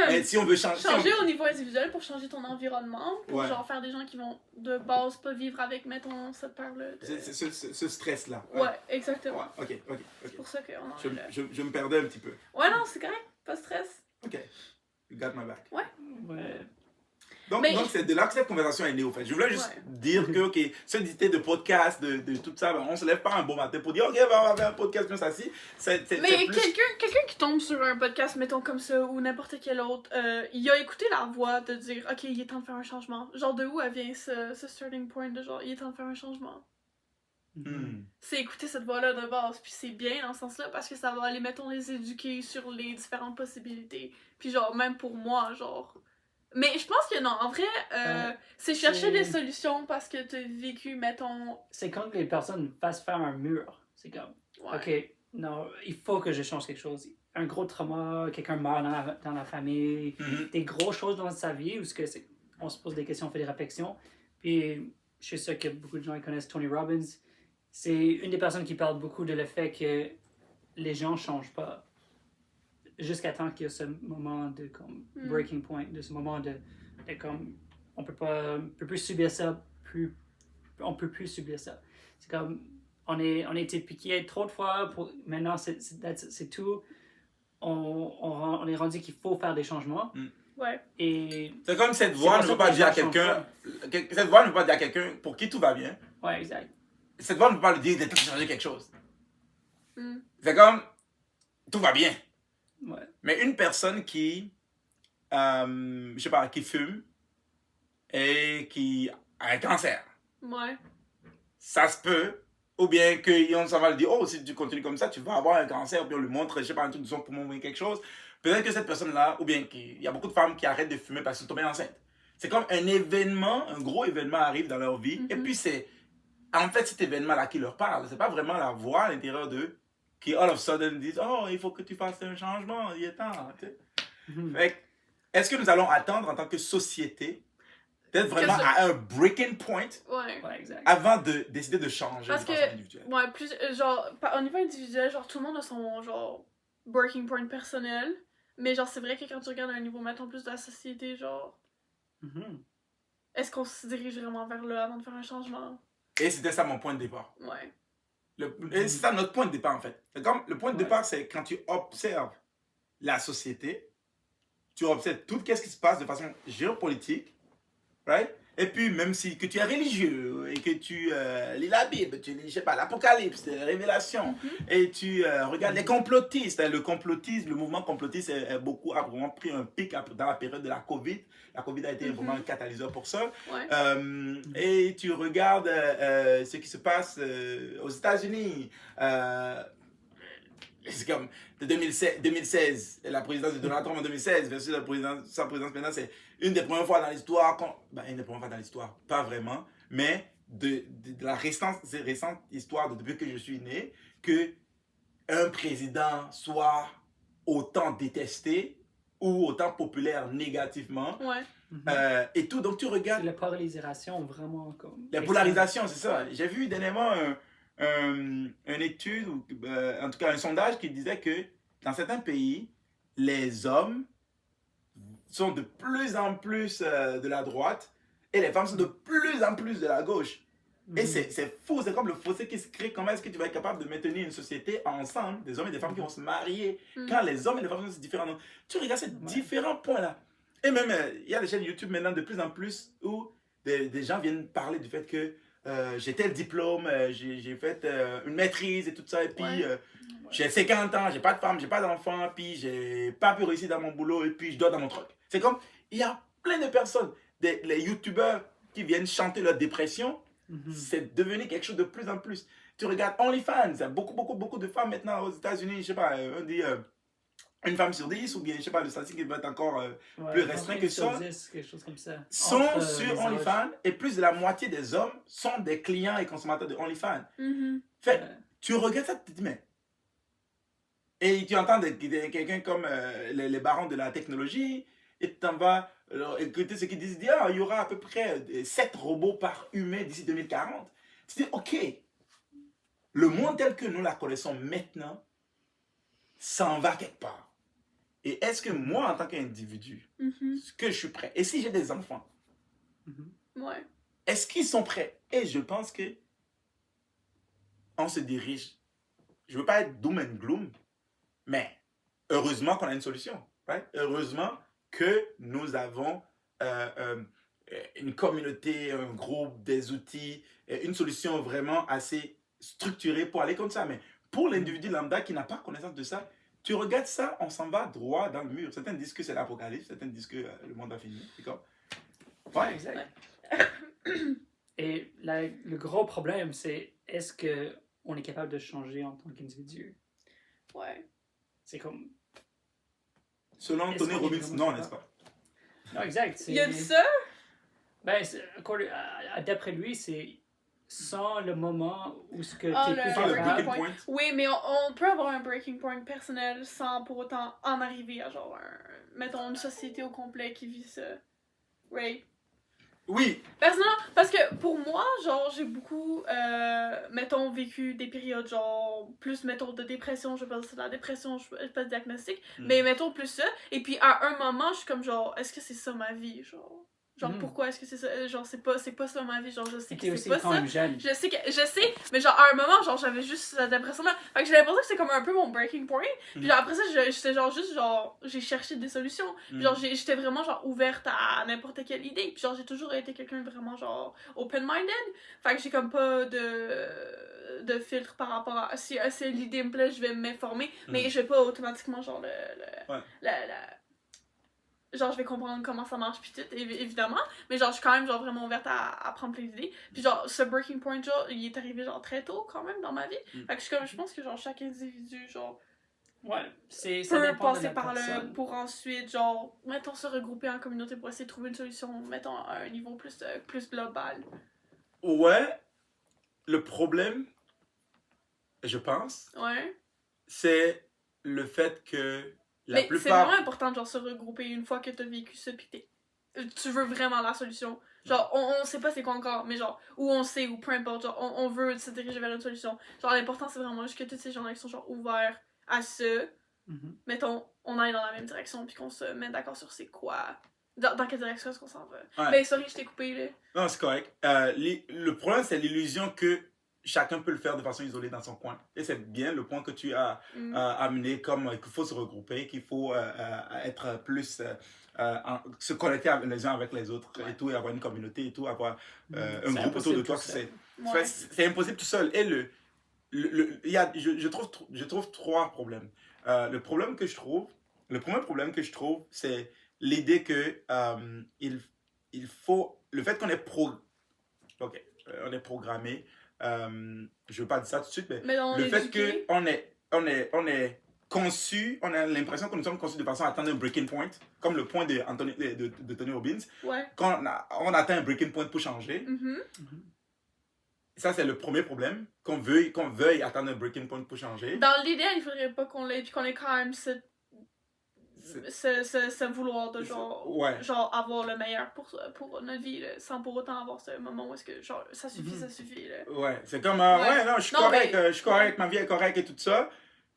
Et si on veut changer... Changer au niveau individuel pour changer ton environnement, pour Ouais. genre faire des gens qui vont de base pas vivre avec, mettons, cette peur-là. Ce stress-là. Ouais, exactement. Ouais, ok. C'est pour ça qu'on en est là. Je me perdais un petit peu. Ouais, non, c'est correct, pas de stress. Ok. You got my back. Ouais. Donc c'est de là que cette conversation est née, au fait. Je voulais juste dire que, ok, cette idée de podcast, de tout ça, ben, on se lève pas un bon matin pour dire, ok, on va faire un podcast comme ça, si. Mais quelqu'un qui tombe sur un podcast, mettons comme ça, ou n'importe quel autre, il a écouté la voix de dire, ok, il est temps de faire un changement. Genre, de où elle vient ce starting point de genre, il est temps de faire un changement. C'est écouter cette voix-là de base, puis c'est bien dans ce sens-là, parce que ça va aller, mettons, les éduquer sur les différentes possibilités. Puis genre, même pour moi, genre... Mais je pense que non, en vrai, c'est chercher des solutions parce que t'as vécu, mettons... C'est quand les personnes fassent faire un mur. C'est comme, ok, non, il faut que je change quelque chose. Un gros trauma, quelqu'un meurt dans la famille, des grosses choses dans sa vie où on se pose des questions, on fait des réflexions. Puis je suis sûr que beaucoup de gens connaissent Tony Robbins. C'est une des personnes qui parle beaucoup de le fait que les gens ne changent pas jusqu'à temps qu'il y a ce moment de comme breaking point, de ce moment de comme on peut plus subir ça, on peut plus subir ça. C'est comme on a été piqué trop de fois, maintenant c'est tout. On est rendu qu'il faut faire des changements. Ouais. Et c'est comme cette voix ne veut pas dire à quelqu'un. Cette voix ne veut pas dire à quelqu'un pour qui tout va bien. Ouais, exact. Cette voix ne veut pas lui dire de changer quelque chose. C'est comme tout va bien. Ouais. Mais une personne qui, je sais pas, qui fume et qui a un cancer, ça se peut, ou bien qu'on s'en va lui dire, oh, si tu continues comme ça, tu vas avoir un cancer, puis on lui montre, je sais pas, un truc de son poumon ou quelque chose. Peut-être que cette personne-là, ou bien qu'il y a beaucoup de femmes qui arrêtent de fumer parce qu'elles sont tombées enceintes. C'est comme un événement, un gros événement arrive dans leur vie, et puis c'est, en fait, cet événement-là qui leur parle. C'est pas vraiment la voix à l'intérieur d'eux qui, all of a sudden, disent « Oh, il faut que tu fasses un changement, il est temps. » Est-ce que nous allons attendre en tant que société d'être vraiment à un breaking point avant de décider de changer de façon individuelle? Ouais, plus, genre, au niveau individuel, genre, tout le monde a son, genre, breaking point personnel. Mais genre, c'est vrai que quand tu regardes à un niveau, mettons, plus de la société, genre, Mhm. est-ce qu'on se dirige vraiment vers là avant de faire un changement? Et c'était ça mon point de départ. Ouais. Et c'est ça notre point de départ en fait. C'est comme, le point de Ouais. départ, c'est quand tu observes la société, tu observes tout ce qui se passe de façon géopolitique, right? Et puis même si que tu es religieux et que tu lis la Bible, tu lis, je sais pas, l'Apocalypse, les Révélations, et tu regardes les complotistes, le complotisme, le mouvement complotiste a vraiment pris un pic dans la période de la Covid. La Covid a été vraiment un catalyseur pour ça. Ouais. Et tu regardes ce qui se passe aux États-Unis. C'est comme de 2016, la présidence de Donald Trump en 2016 versus sa présidence maintenant, c'est une des premières fois dans l'histoire, une des premières fois dans l'histoire, pas vraiment, mais de la récente histoire depuis que je suis né, que un président soit autant détesté ou autant populaire négativement. Ouais. Et tout, donc tu regardes... La polarisation, vraiment, comme... La polarisation, c'est ça. J'ai vu dernièrement une étude, ou en tout cas un sondage qui disait que dans certains pays, les hommes sont de plus en plus de la droite et les femmes sont de plus en plus de la gauche. Et c'est fou, c'est comme le fossé qui se crée. Comment est-ce que tu vas être capable de maintenir une société ensemble, des hommes et des femmes qui vont se marier, quand les hommes et les femmes sont différents? Donc, tu regardes ces différents points-là. Et même, il y a des chaînes YouTube maintenant de plus en plus où des gens viennent parler du fait que j'ai tel diplôme, j'ai fait une maîtrise et tout ça, et puis j'ai 50 ans, j'ai pas de femme, j'ai pas d'enfant, puis j'ai pas pu réussir dans mon boulot, et puis je dors dans mon truc. C'est comme, il y a plein de personnes, les youtubeurs qui viennent chanter leur dépression, c'est devenu quelque chose de plus en plus. Tu regardes OnlyFans, il y a beaucoup de femmes maintenant aux États-Unis, je sais pas, on dit une femme sur 10, ou bien je sais pas, le statistique qui va être encore plus restreint que ça, 10, quelque chose comme ça. sont sur OnlyFans, et plus de la moitié des hommes sont des clients et consommateurs de OnlyFans. Fait, tu regardes ça, tu te dis, mais. Et tu entends quelqu'un comme les barons de la technologie, et tu t'en vas écouter ce qu'ils disent, il y aura à peu près 7 robots par humain d'ici 2040. Tu dis, ok, le monde tel que nous la connaissons maintenant s'en va quelque part. Et est-ce que moi, en tant qu'individu, est-ce que je suis prêt? Et si j'ai des enfants, ouais. Est-ce qu'ils sont prêts? Et je pense que on se dirige. Je ne veux pas être doom and gloom, mais heureusement qu'on a une solution. Right? Heureusement que nous avons une communauté, un groupe, des outils, une solution vraiment assez structurée pour aller comme ça. Mais pour l'individu lambda qui n'a pas connaissance de ça, tu regardes ça, on s'en va droit dans le mur. Certains disent que c'est l'apocalypse, certains disent que le monde va finir. C'est comme... Ouais, exact. Et le gros problème, c'est est-ce qu'on est capable de changer en tant qu'individu? Ouais. C'est comme... Selon Tony Robbins, non, n'est-ce pas? Non, exact. Il y a de ça? Ben, d'après lui, c'est sans le moment où ce que tu es le plus Sans le capable... breaking point. Oui, mais on peut avoir un breaking point personnel sans pour autant en arriver à genre mettons une société au complet qui vit ça. Right? Oui. Personnellement, parce que pour moi, genre, j'ai beaucoup, mettons, vécu des périodes, genre, plus, mettons, de dépression, je pense que c'est de la dépression, je pas de diagnostic, mais mettons plus ça, et puis à un moment, je suis comme, genre, est-ce que c'est ça ma vie, genre? Genre, pourquoi est-ce que c'est ça? Genre, c'est pas ça ma vie, genre, je sais que c'est pas ça. Je sais, mais genre, à un moment, genre, j'avais juste cette impression-là. Fait que j'ai l'impression que c'est comme un peu mon breaking point. Puis genre, après ça, j'étais genre juste, genre, j'ai cherché des solutions. Puis genre, j'étais vraiment, genre, ouverte à n'importe quelle idée. Puis genre, j'ai toujours été quelqu'un de vraiment, genre, open-minded. Fait que j'ai comme pas de filtre par rapport à si l'idée me plaît, je vais m'informer. Mais je vais pas automatiquement, genre, genre je vais comprendre comment ça marche puis tout évidemment, mais genre je suis quand même genre vraiment ouverte à prendre plein d'idées. Puis genre ce breaking point genre il est arrivé genre très tôt quand même dans ma vie. Fait que je pense que genre chaque individu genre peut passer par là pour ensuite genre mettons se regrouper en communauté pour essayer de trouver une solution mettons à un niveau plus global. Ouais, le problème je pense c'est le fait que mais c'est vraiment important de genre se regrouper une fois que t'as vécu ça pis tu veux vraiment la solution. Genre, on sait pas c'est quoi encore, mais genre, ou on sait, ou peu importe, genre, on veut se diriger vers une solution. Genre, l'important c'est vraiment juste que tous ces gens-là qui sont genre ouverts à ça, mettons, on aille dans la même direction puis qu'on se met d'accord sur c'est quoi, dans quelle direction est-ce qu'on s'en va. Ouais. Ben, sorry, je t'ai coupé, là. Non, c'est correct. Le problème, c'est l'illusion que chacun peut le faire de façon isolée dans son coin. Et c'est bien le point que tu as amené, comme qu'il faut se regrouper, qu'il faut être plus... se connecter les uns avec les autres et tout, et avoir une communauté et tout, avoir un groupe autour de toi. C'est impossible tout seul. Et je trouve trois problèmes. Le premier problème que je trouve, c'est l'idée que il faut... Le fait qu'on est on est programmé, je ne veux pas dire ça tout de suite, mais le fait qu'on est conçu, on a l'impression que nous sommes conçus de façon à atteindre un breaking point, comme le point de Tony Robbins. Ouais. Quand on atteint un breaking point pour changer, ça c'est le premier problème, qu'on veuille atteindre un breaking point pour changer. Dans l'idéal, il faudrait pas qu'on l'ait, puis qu'on ait quand même ce vouloir de genre avoir le meilleur pour notre vie, là, sans pour autant avoir ce moment où est-ce que genre ça suffit là. Ouais, c'est comme non, je suis correct, ma vie est correcte et tout ça.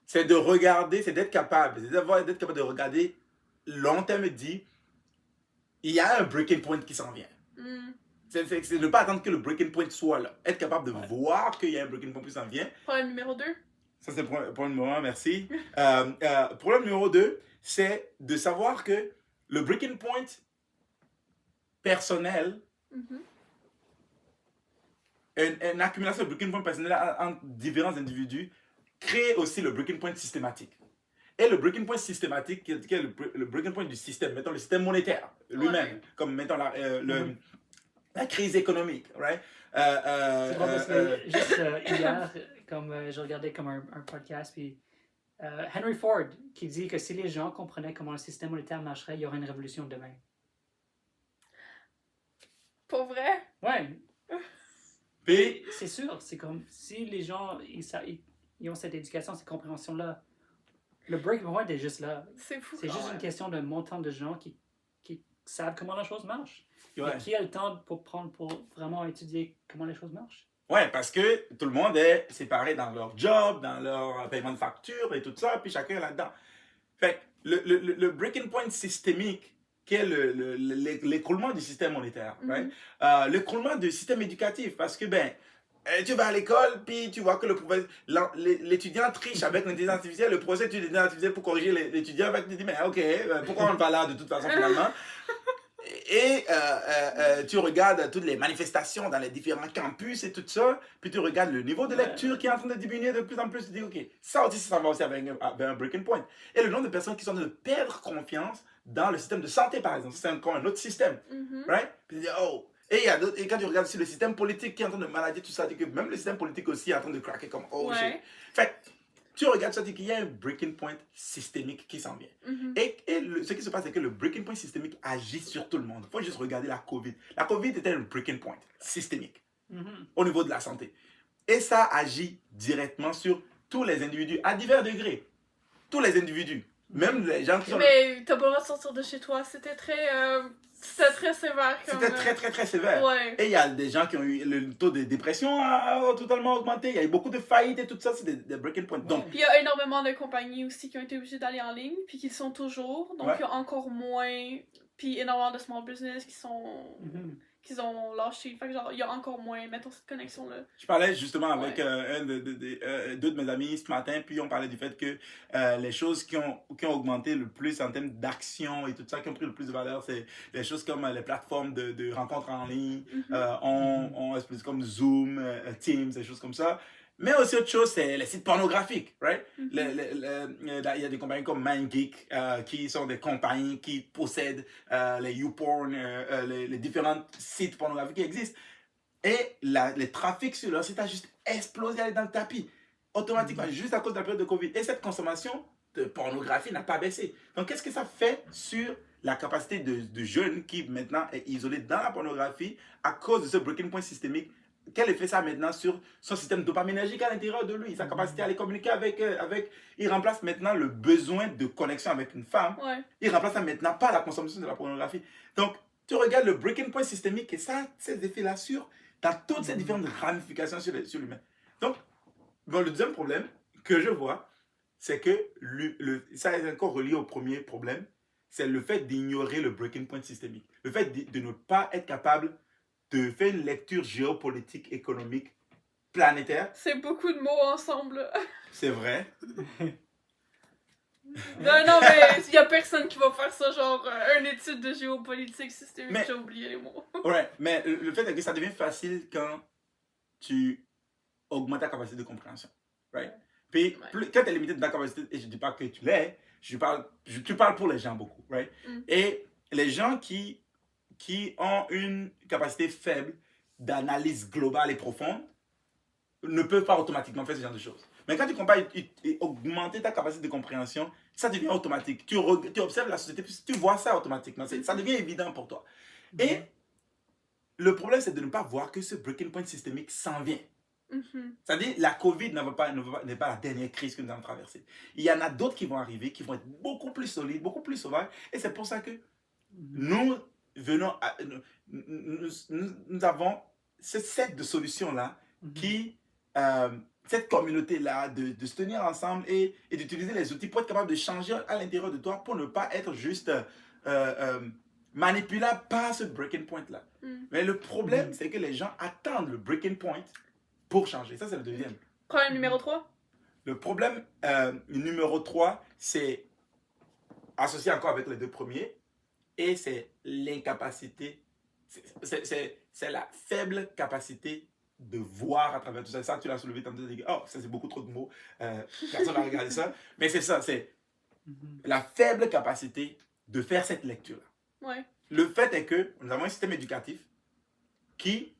C'est de regarder, c'est d'être capable de regarder long terme et de dire il y a un breaking point qui s'en vient. C'est de ne pas attendre que le breaking point soit là. Être capable de voir qu'il y a un breaking point qui s'en vient. Problème numéro 2. Ça, c'est problème numéro 1, merci. Problème numéro 2, c'est de savoir que le breaking point personnel, une accumulation de breaking point personnel entre différents individus, crée aussi le breaking point systématique. Et le breaking point systématique, qui est le breaking point du système, mettons le système monétaire lui-même, comme mettons la crise économique, right? C'est drôle parce que juste hier, comme je regardais comme un podcast, puis Henry Ford qui dit que si les gens comprenaient comment le système monétaire marcherait, il y aurait une révolution demain. Pour vrai? Ouais. Puis, c'est sûr, c'est comme si les gens ils ont cette éducation, cette compréhension-là, le breaking point est juste là. C'est fou. C'est juste une question d'un montant de gens qui savent comment la chose marche. Ouais. Et qui a le temps pour vraiment étudier comment les choses marchent. Ouais, parce que tout le monde est séparé dans leur job, dans leur paiement de facture et tout ça, puis chacun est là-dedans. Fait que le breaking point systémique, qui est l'écroulement du système monétaire, right? L'écroulement du système éducatif, parce que, tu vas à l'école, puis tu vois que l'étudiant triche avec l'intelligence artificielle, le procès de l'intelligence artificielle pour corriger l'étudiant, tu te dis, mais ok, pourquoi on ne va là de toute façon finalement? Et tu regardes toutes les manifestations dans les différents campus et tout ça, puis tu regardes le niveau de lecture qui est en train de diminuer de plus en plus, tu te dis, ok, ça aussi, ça va aussi avec un breaking point. Et le nombre de personnes qui sont en train de perdre confiance dans le système de santé, par exemple, c'est encore un autre système, right? Puis tu dis, oh, et quand tu regardes aussi le système politique qui est en train de malader tout ça, tu dis que même le système politique aussi est en train de craquer comme, oh shit. Fait tu regardes ça, tu dis qu'il y a un breaking point systémique qui s'en vient. Et ce qui se passe, c'est que le breaking point systémique agit sur tout le monde. Il faut juste regarder la COVID. La COVID était un breaking point systémique au niveau de la santé. Et ça agit directement sur tous les individus, à divers degrés. Tous les individus. Même les gens qui sont... Mais t'as pas le droit de sortir de chez toi. C'était très sévère. C'était très sévère. Ouais. Et il y a des gens qui ont eu le taux de dépression a totalement augmenté. Il y a eu beaucoup de faillites et tout ça, c'est des breaking points. Donc, puis il y a énormément de compagnies aussi qui ont été obligées d'aller en ligne, puis qui le sont toujours. Donc il y a encore moins. Puis énormément de small business qui sont. Qu'ils ont lâché. Fait que genre, il y a encore moins, mettons, cette connexion-là. Je parlais justement avec deux de mes amis ce matin, puis on parlait du fait que les choses qui ont augmenté le plus en termes d'action et tout ça, qui ont pris le plus de valeur, c'est les choses comme les plateformes de rencontres en ligne, comme Zoom, Teams, des choses comme ça. Mais aussi autre chose, c'est les sites pornographiques, right? Il y a des compagnies comme MindGeek qui sont des compagnies qui possèdent les YouPorn, les différents sites pornographiques qui existent. Et le trafic sur leur site a juste explosé, aller dans le tapis, automatiquement, juste à cause de la période de Covid. Et cette consommation de pornographie n'a pas baissé. Donc, qu'est-ce que ça fait sur la capacité de jeunes qui maintenant est isolé dans la pornographie à cause de ce breaking point systémique? Quel effet ça a maintenant sur son système dopaminergique à l'intérieur de lui, sa capacité à aller communiquer avec... Il remplace maintenant le besoin de connexion avec une femme. Il remplace ça maintenant par la consommation de la pornographie. Donc, tu regardes le breaking point systémique et ça a ces effets-là dans toutes ces différentes ramifications sur l'humain. Donc, le deuxième problème que je vois, c'est que ça est encore relié au premier problème, c'est le fait d'ignorer le breaking point systémique. Le fait de ne pas être capable de faire une lecture géopolitique, économique, planétaire. C'est beaucoup de mots ensemble. C'est vrai. Non, mais il y a personne qui va faire ça, genre, une étude de géopolitique systémique, Mais- j'ai oublié les mots. Ouais, mais le fait est que ça devient facile quand tu augmentes ta capacité de compréhension. Right? Puis, Ouais. quand tu es limité de ta capacité, et je ne dis pas que tu l'es, tu parles pour les gens beaucoup. Right? Et les gens qui ont une capacité faible d'analyse globale et profonde ne peuvent pas automatiquement faire ce genre de choses. Mais quand tu compares et augmenter ta capacité de compréhension, ça devient automatique. Tu observes la société, puis tu vois ça automatiquement. Ça devient évident pour toi. Et le problème, c'est de ne pas voir que ce breaking point systémique s'en vient. C'est-à-dire, la COVID n'est pas la dernière crise que nous avons traversée. Il y en a d'autres qui vont arriver, qui vont être beaucoup plus solides, beaucoup plus sauvages. Et c'est pour ça que nous avons ce set de solutions-là qui, cette communauté-là, de se tenir ensemble et d'utiliser les outils pour être capable de changer à l'intérieur de toi pour ne pas être juste manipulable par ce breaking point-là. Mais le problème, c'est que les gens attendent le breaking point pour changer. Ça, c'est le deuxième. Problème numéro 3. Le problème numéro 3, c'est associé encore avec les deux premiers, et c'est l'incapacité, c'est la faible capacité de voir à travers tout ça. Ça, tu l'as soulevé tantôt, tu as dit, oh, ça c'est beaucoup trop de mots, personne n'a regardé ça. Mais c'est ça, c'est la faible capacité de faire cette lecture-là. Ouais. Le fait est que nous avons un système éducatif qui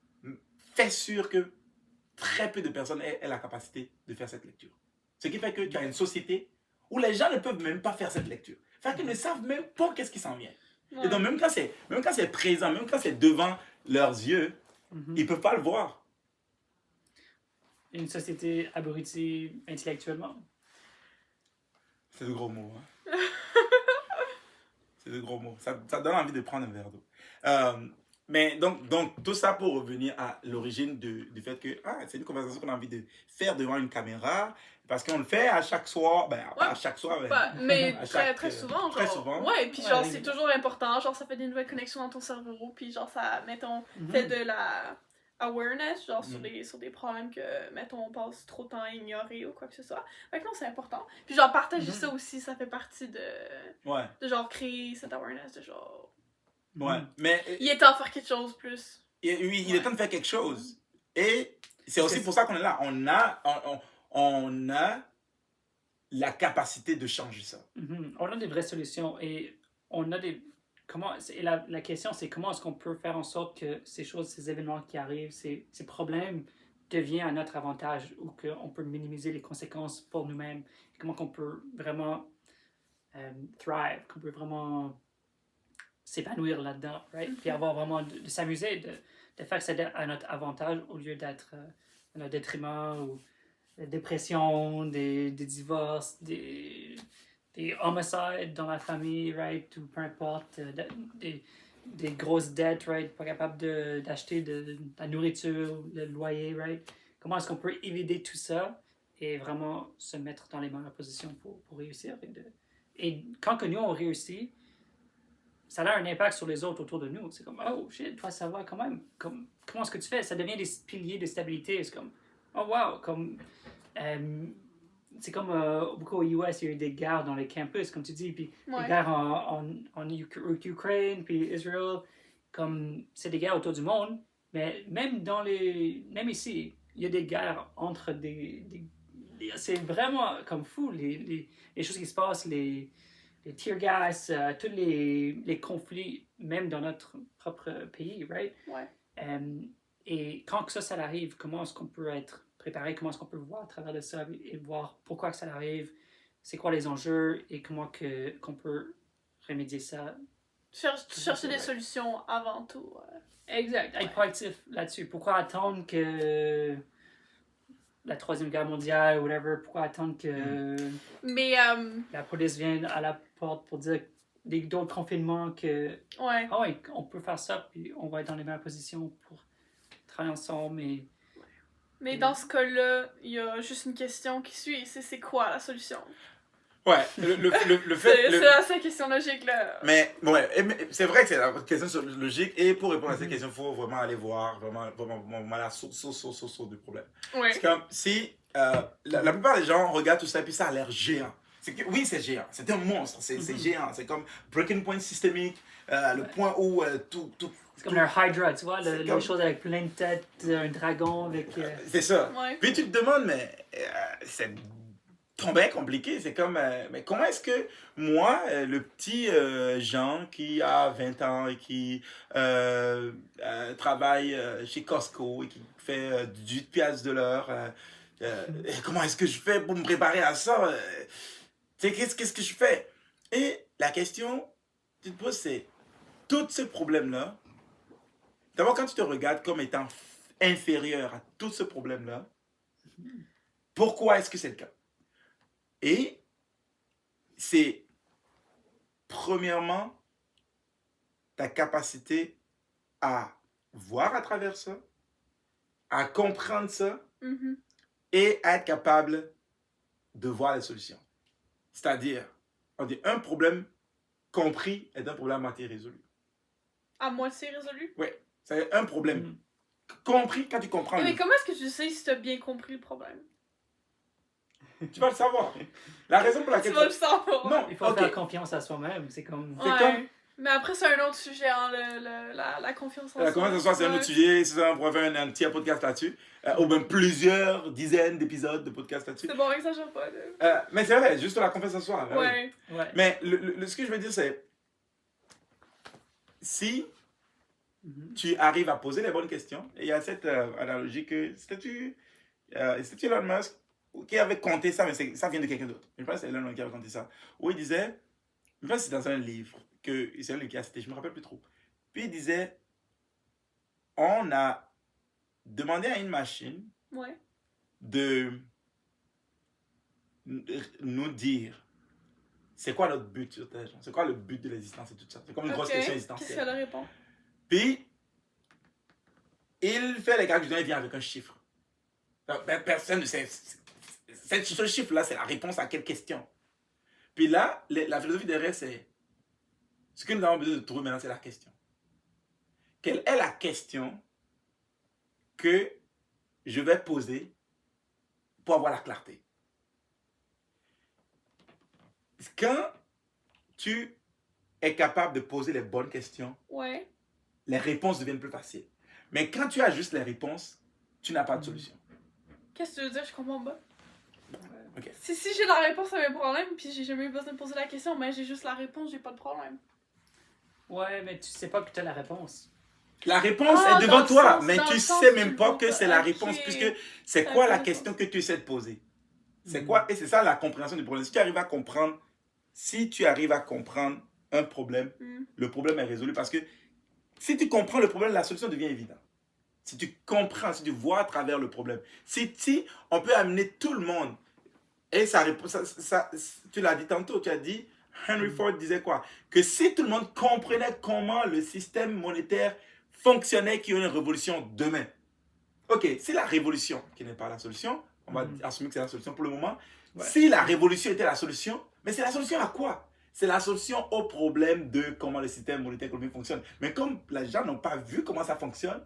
fait sûr que très peu de personnes aient la capacité de faire cette lecture. Ce qui fait que tu as une société où les gens ne peuvent même pas faire cette lecture. Fait qu'ils ne savent même pas qu'est-ce qui s'en vient. Ouais. Et donc, même quand c'est présent, même quand c'est devant leurs yeux, ils ne peuvent pas le voir. Une société abrutie intellectuellement. C'est de gros mots. Hein? C'est de gros mots. Ça donne envie de prendre un verre d'eau. Mais donc, tout ça pour revenir à l'origine du fait que c'est une conversation qu'on a envie de faire devant une caméra, parce qu'on le fait à chaque soir, pas à chaque soir, mais à très, chaque, très souvent. Genre, très souvent. Ouais, puis genre, c'est toujours important. Genre, ça fait des nouvelles connexions dans ton cerveau. Puis genre, ça, mettons, fait de la awareness, genre, sur des problèmes que, mettons, on passe trop de temps à ignorer ou quoi que ce soit. Fait que non, c'est important. Puis genre, partager ça aussi, ça fait partie de genre, créer cette awareness de genre... Ouais, mais... Il est temps de faire quelque chose plus. Oui, il est temps de faire quelque chose. Et c'est aussi pour ça qu'on est là. On a la capacité de changer ça. On a des vraies solutions et on a des... la question, c'est comment est-ce qu'on peut faire en sorte que ces choses, ces événements qui arrivent, ces problèmes deviennent à notre avantage ou qu'on peut minimiser les conséquences pour nous-mêmes. Comment qu'on peut vraiment thrive, qu'on peut vraiment s'épanouir là-dedans, right? Puis avoir vraiment de s'amuser, de faire ça à notre avantage au lieu d'être à notre détriment ou des dépressions, des divorces, des homicides dans la famille, right? Ou peu importe, des grosses dettes, right? Pas capable d'acheter de la nourriture, le loyer, right? Comment est-ce qu'on peut éviter tout ça et vraiment se mettre dans les meilleures positions pour réussir? Et quand que nous, on réussit, ça a un impact sur les autres autour de nous. C'est comme, oh shit, toi ça va quand même. Comment est-ce que tu fais? Ça devient des piliers de stabilité. C'est comme, oh wow, comme... c'est comme beaucoup aux US, il y a eu des guerres dans les campus, comme tu dis, puis des guerres en Ukraine, puis Israël, comme c'est des guerres autour du monde, mais même ici, il y a des guerres entre c'est vraiment comme fou, les choses qui se passent, les tear gas, tous les conflits, même dans notre propre pays, right? Ouais. Et quand ça arrive, comment est-ce qu'on peut être préparé, comment est-ce qu'on peut voir à travers de ça et voir pourquoi que ça arrive, c'est quoi les enjeux et comment qu'on peut remédier ça. Chercher des solutions avant tout. Exact, être proactif là-dessus. Pourquoi attendre que la Troisième Guerre mondiale ou whatever, pourquoi attendre que la police vienne à la porte pour dire d'autres confinements que on peut faire ça puis on va être dans les meilleures positions pour travailler ensemble mais dans ce cas-là, il y a juste une question qui suit, c'est quoi la solution? Ouais, le fait... C'est la seule question logique, là. Mais c'est vrai que c'est la question logique et pour répondre à cette Mhm. question, il faut vraiment aller voir vraiment la source du problème. Ouais. C'est comme si la plupart des gens regardent tout ça et puis ça a l'air géant. Oui, c'est géant, c'est un monstre, c'est géant, c'est comme breaking point systémique, le point où tout C'est comme leur Hydra, tu vois, C'est les comme- choses avec plein de têtes, un dragon avec... c'est ça. Ouais. Puis tu te demandes, mais c'est bien compliqué. C'est comme, mais comment est-ce que moi, le petit Jean qui a 20 ans et qui travaille chez Costco et qui fait 18 piastres de l'heure, comment est-ce que je fais pour me préparer à ça? Tu sais, qu'est-ce que je fais? Et la question que tu te poses, c'est, tous ces problèmes-là, d'abord quand tu te regardes comme étant inférieur à tous ces problèmes-là, pourquoi est-ce que c'est le cas? Et c'est, premièrement, ta capacité à voir à travers ça, à comprendre ça Mhm. et à être capable de voir les solutions. C'est-à-dire, on dit un problème compris est un problème à moitié résolu. À moitié résolu. Oui, c'est un problème Mhm. compris quand tu comprends. Mais comment est-ce que tu sais si t'as bien compris le problème? Tu vas le savoir. La raison pour Tu laquelle... vas le savoir. Non, Il faut ok. faire confiance à soi-même, c'est comme... C'est Ouais. comme- Mais après, c'est un autre sujet, hein, la confiance en La soi. conversation, c'est un autre sujet. C'est ça, on pourrait faire un petit podcast là-dessus. Ou même plusieurs dizaines d'épisodes de podcast là-dessus. C'est bon, exagère pas, là. Mais c'est vrai, juste la confiance en soi. oui. Ouais. Ouais. Mais ce que je veux dire, c'est si Mhm. tu arrives à poser les bonnes questions, et il y a cette analogie que c'était-tu Elon Musk qui avait compté ça, mais ça vient de quelqu'un d'autre. Je pense que c'est Elon Musk qui avait compté ça. Où il disait, je pense que c'est dans un livre, c'est un livre qui a cité, je ne me rappelle plus trop. Puis il disait, on a demandé à une machine Ouais. de nous dire c'est quoi notre but sur Terre, c'est quoi le but de l'existence et tout ça. C'est comme une grosse Ok. question Qu'est-ce existentielle. qu'elle répond? Puis, il fait les calculs, il vient avec un chiffre. Personne ne sait. Ce chiffre-là, c'est la réponse à quelle question. Puis là, la philosophie derrière, c'est ce que nous avons besoin de trouver maintenant, c'est la question. Quelle est la question que je vais poser pour avoir la clarté? Quand tu es capable de poser les bonnes questions, Ouais. les réponses deviennent plus faciles. Mais quand tu as juste les réponses, tu n'as pas de solution. Qu'est-ce que tu veux dire? Je comprends pas. Ok. Si j'ai la réponse à mes problèmes, puis j'ai jamais eu besoin de poser la question, mais j'ai juste la réponse, j'ai pas de problème. Ouais, mais tu sais pas que tu as la réponse. La réponse Ah, est dans devant le toi, sens- mais dans tu le sens sais que même tu pas le que vois c'est pas. la Ok. réponse, puisque c'est C'est quoi la intéressant. question que tu essaies de poser? C'est Mhm. quoi? Et c'est ça la compréhension du problème. Si tu arrives à comprendre, un problème, Hmm. le problème est résolu. Parce que si tu comprends le problème, la solution devient évidente. Si tu comprends, si tu vois à travers le problème, si on peut amener tout le monde, et ça, tu l'as dit tantôt, tu as dit, Henry Ford disait quoi? Que si tout le monde comprenait comment le système monétaire fonctionnait, qu'il y aurait une révolution demain. Ok, si la révolution, qui n'est pas la solution, on va assumer que c'est la solution pour le moment, Ouais. si la révolution était la solution, mais c'est la solution à quoi? C'est la solution au problème de comment le système monétaire économique fonctionne. Mais comme les gens n'ont pas vu comment ça fonctionne,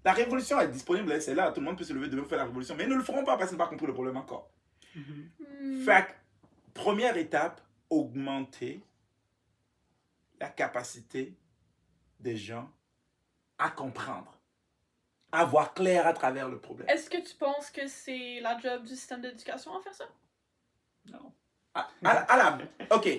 la révolution est disponible, c'est là, tout le monde peut se lever demain pour faire la révolution, mais ils ne le feront pas parce qu'ils n'ont pas compris le problème encore. Mhm. Hmm. Fait que, première étape, augmenter la capacité des gens à comprendre, à voir clair à travers le problème. Est-ce que tu penses que c'est la job du système d'éducation à faire ça? Non. Ok,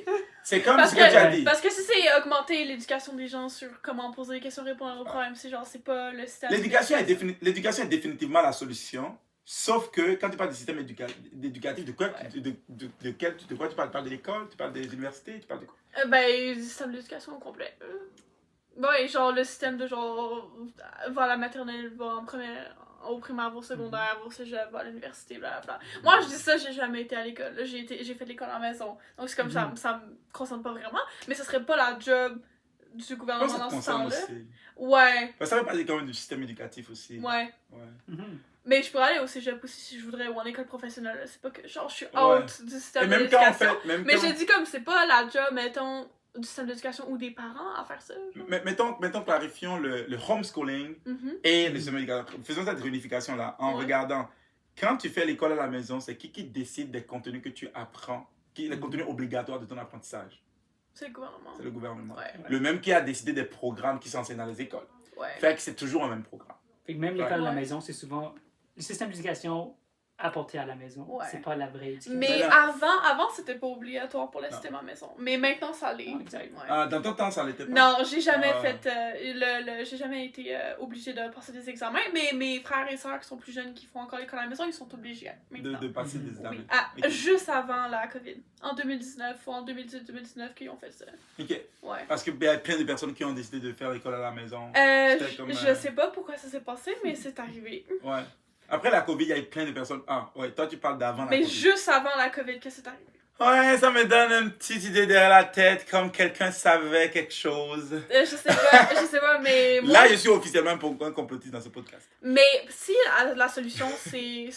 c'est comme Parce ce que tu as que, dit. parce que si c'est augmenter l'éducation des gens sur comment poser des questions, répondre aux problèmes, c'est genre, c'est pas le système. L'éducation est définitivement la solution, sauf que quand tu parles du système éducatif, de quoi tu parles? Tu parles de l'école, tu parles des universités, tu parles de quoi? Ben, le système d'éducation au complet. Ouais, genre le système de genre, va à la maternelle, va en première, au primaire, va au secondaire, va au cégep, va à l'université, blablabla. Moi, je dis ça, j'ai jamais été à l'école. Là, j'ai fait de l'école à la maison. Donc, c'est comme ça me concerne pas vraiment. Mais ce serait pas la job du Je pense gouvernement que ça te dans ce concerne temps-là. aussi. Ouais, Parce que ça fait partie quand même du système éducatif aussi. ouais. Ouais. Mhm. Mais je pourrais aller au cégep aussi si je voudrais ou en école professionnelle. C'est pas que genre je suis Ouais. out du système Et même quand, en d'éducation. fait, même Mais quand, je dis comme c'est pas la job, mettons, du système d'éducation ou des parents à faire ça. Genre. mettons, clarifions le homeschooling Mhm. et le système éducatif. Faisons cette réunification-là en Ouais. regardant. Quand tu fais l'école à la maison, c'est qui décide des contenus que tu apprends, les contenus obligatoires de ton apprentissage? C'est le gouvernement. C'est le gouvernement. Ouais. Le même qui a décidé des programmes qui s'enseignent dans les écoles. Ouais. Fait que c'est toujours un même programme. Fait que même l'école à la Ouais. maison, c'est souvent le système d'éducation apporté à la maison. Ouais. C'est pas la vraie éducation. Mais là- avant c'était pas obligatoire pour le Non. système à la maison. Mais maintenant ça l'est. Ouais, exact. Ouais. Ah, dans ton temps, ça l'était pas. Non, j'ai jamais Ah. fait. J'ai jamais été obligée de passer des examens. Mais mes frères et sœurs qui sont plus jeunes, qui font encore l'école à la maison, ils sont obligés maintenant. De passer des Oui. examens. Ah, Ok. juste avant la COVID. En 2019 ou en 2018-2019 qu'ils ont fait ça. Ok. Ouais. Parce qu'il y a plein de personnes qui ont décidé de faire l'école à la maison. C'était comme, Je sais pas pourquoi ça s'est passé, mais c'est arrivé. Ouais. Après la COVID, il y a eu plein de personnes. Ah, ouais, toi tu parles d'avant la Mais COVID. juste avant la COVID que c'est arrivé. Ouais, ça me donne une petite idée derrière la tête, comme quelqu'un savait quelque chose. Je sais pas, mais moi. Là, je suis officiellement pour un complotiste dans ce podcast. Mais si la solution c'est.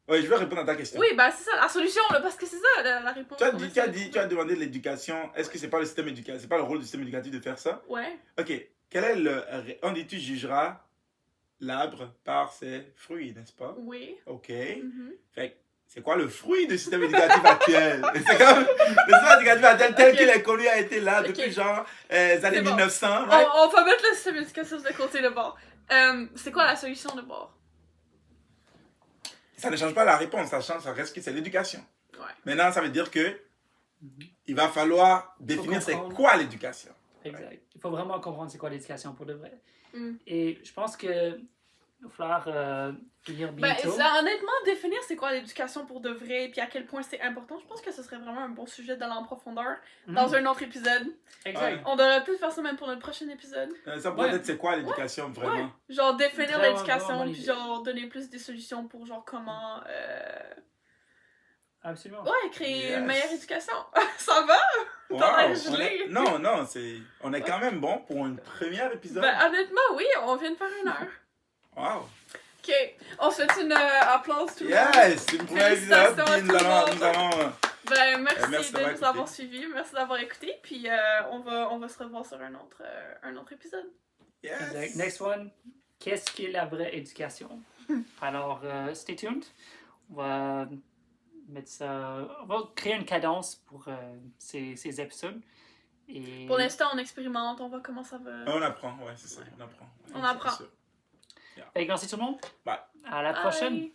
Ouais, je vais répondre à ta question. Oui, bah c'est ça, la solution, là, parce que c'est ça la réponse. Tu as qu'on dit, essaie de tu as trouver. demandé de l'éducation. Est-ce que c'est pas le système éducatif, c'est pas le rôle du système éducatif de faire ça? Ouais. Ok. Quel est le. On dit tu jugeras l'arbre par ses fruits, n'est-ce pas? Oui. Ok. Mhm. Fait que c'est quoi le fruit du système éducatif actuel? C'est comme le système éducatif actuel tel Ok. qu'il est connu a été là Ok. depuis genre les années C'est bon. 1900, right? On va mettre le système d'éducation de côté de bord. C'est quoi la solution de bord? Ça ne change pas la réponse, ça reste que c'est l'éducation. Ouais. Maintenant, ça veut dire que il va falloir définir c'est comprendre. quoi l'éducation. Exact. Il faut vraiment comprendre c'est quoi l'éducation pour de vrai. Mm. Et je pense que il va falloir finir Ben, bientôt. honnêtement, définir c'est quoi l'éducation pour de vrai, puis à quel point c'est important, je pense que ce serait vraiment un bon sujet d'aller en profondeur dans un autre épisode. Exact. On devrait plus faire ça même pour notre prochain épisode. Ça pourrait Ouais. être c'est quoi l'éducation vraiment. Genre définir Vraiment, l'éducation, vraiment puis l'idée. genre donner plus des solutions pour genre comment Absolument. ouais, créer Yes. une meilleure éducation. Ça va? Wow, Dans la on gelée. est- Non, non, on est quand même bon pour un premier épisode. Ben honnêtement, oui, on vient de faire 1 heure. Wow. Ok, on se fait une applause tout le monde. Yes, c'est le premier épisode. Félicitations à Puis tout nous le allons, monde. nous allons Ben merci, merci de d'avoir nous écouté. avoir suivis, merci d'avoir écouté, puis on va se revoir sur un autre épisode. Exact. yes. Next one. Qu'est-ce qu'est la vraie éducation? Alors, stay tuned. On va mettre ça. On va créer une cadence pour ces épisodes. Et Pour l'instant, on expérimente, on voit comment ça va. On apprend, ouais, c'est ça, on apprend. On apprend. C'est sûr. Fait que merci tout le monde. Bye. À la Bye. prochaine.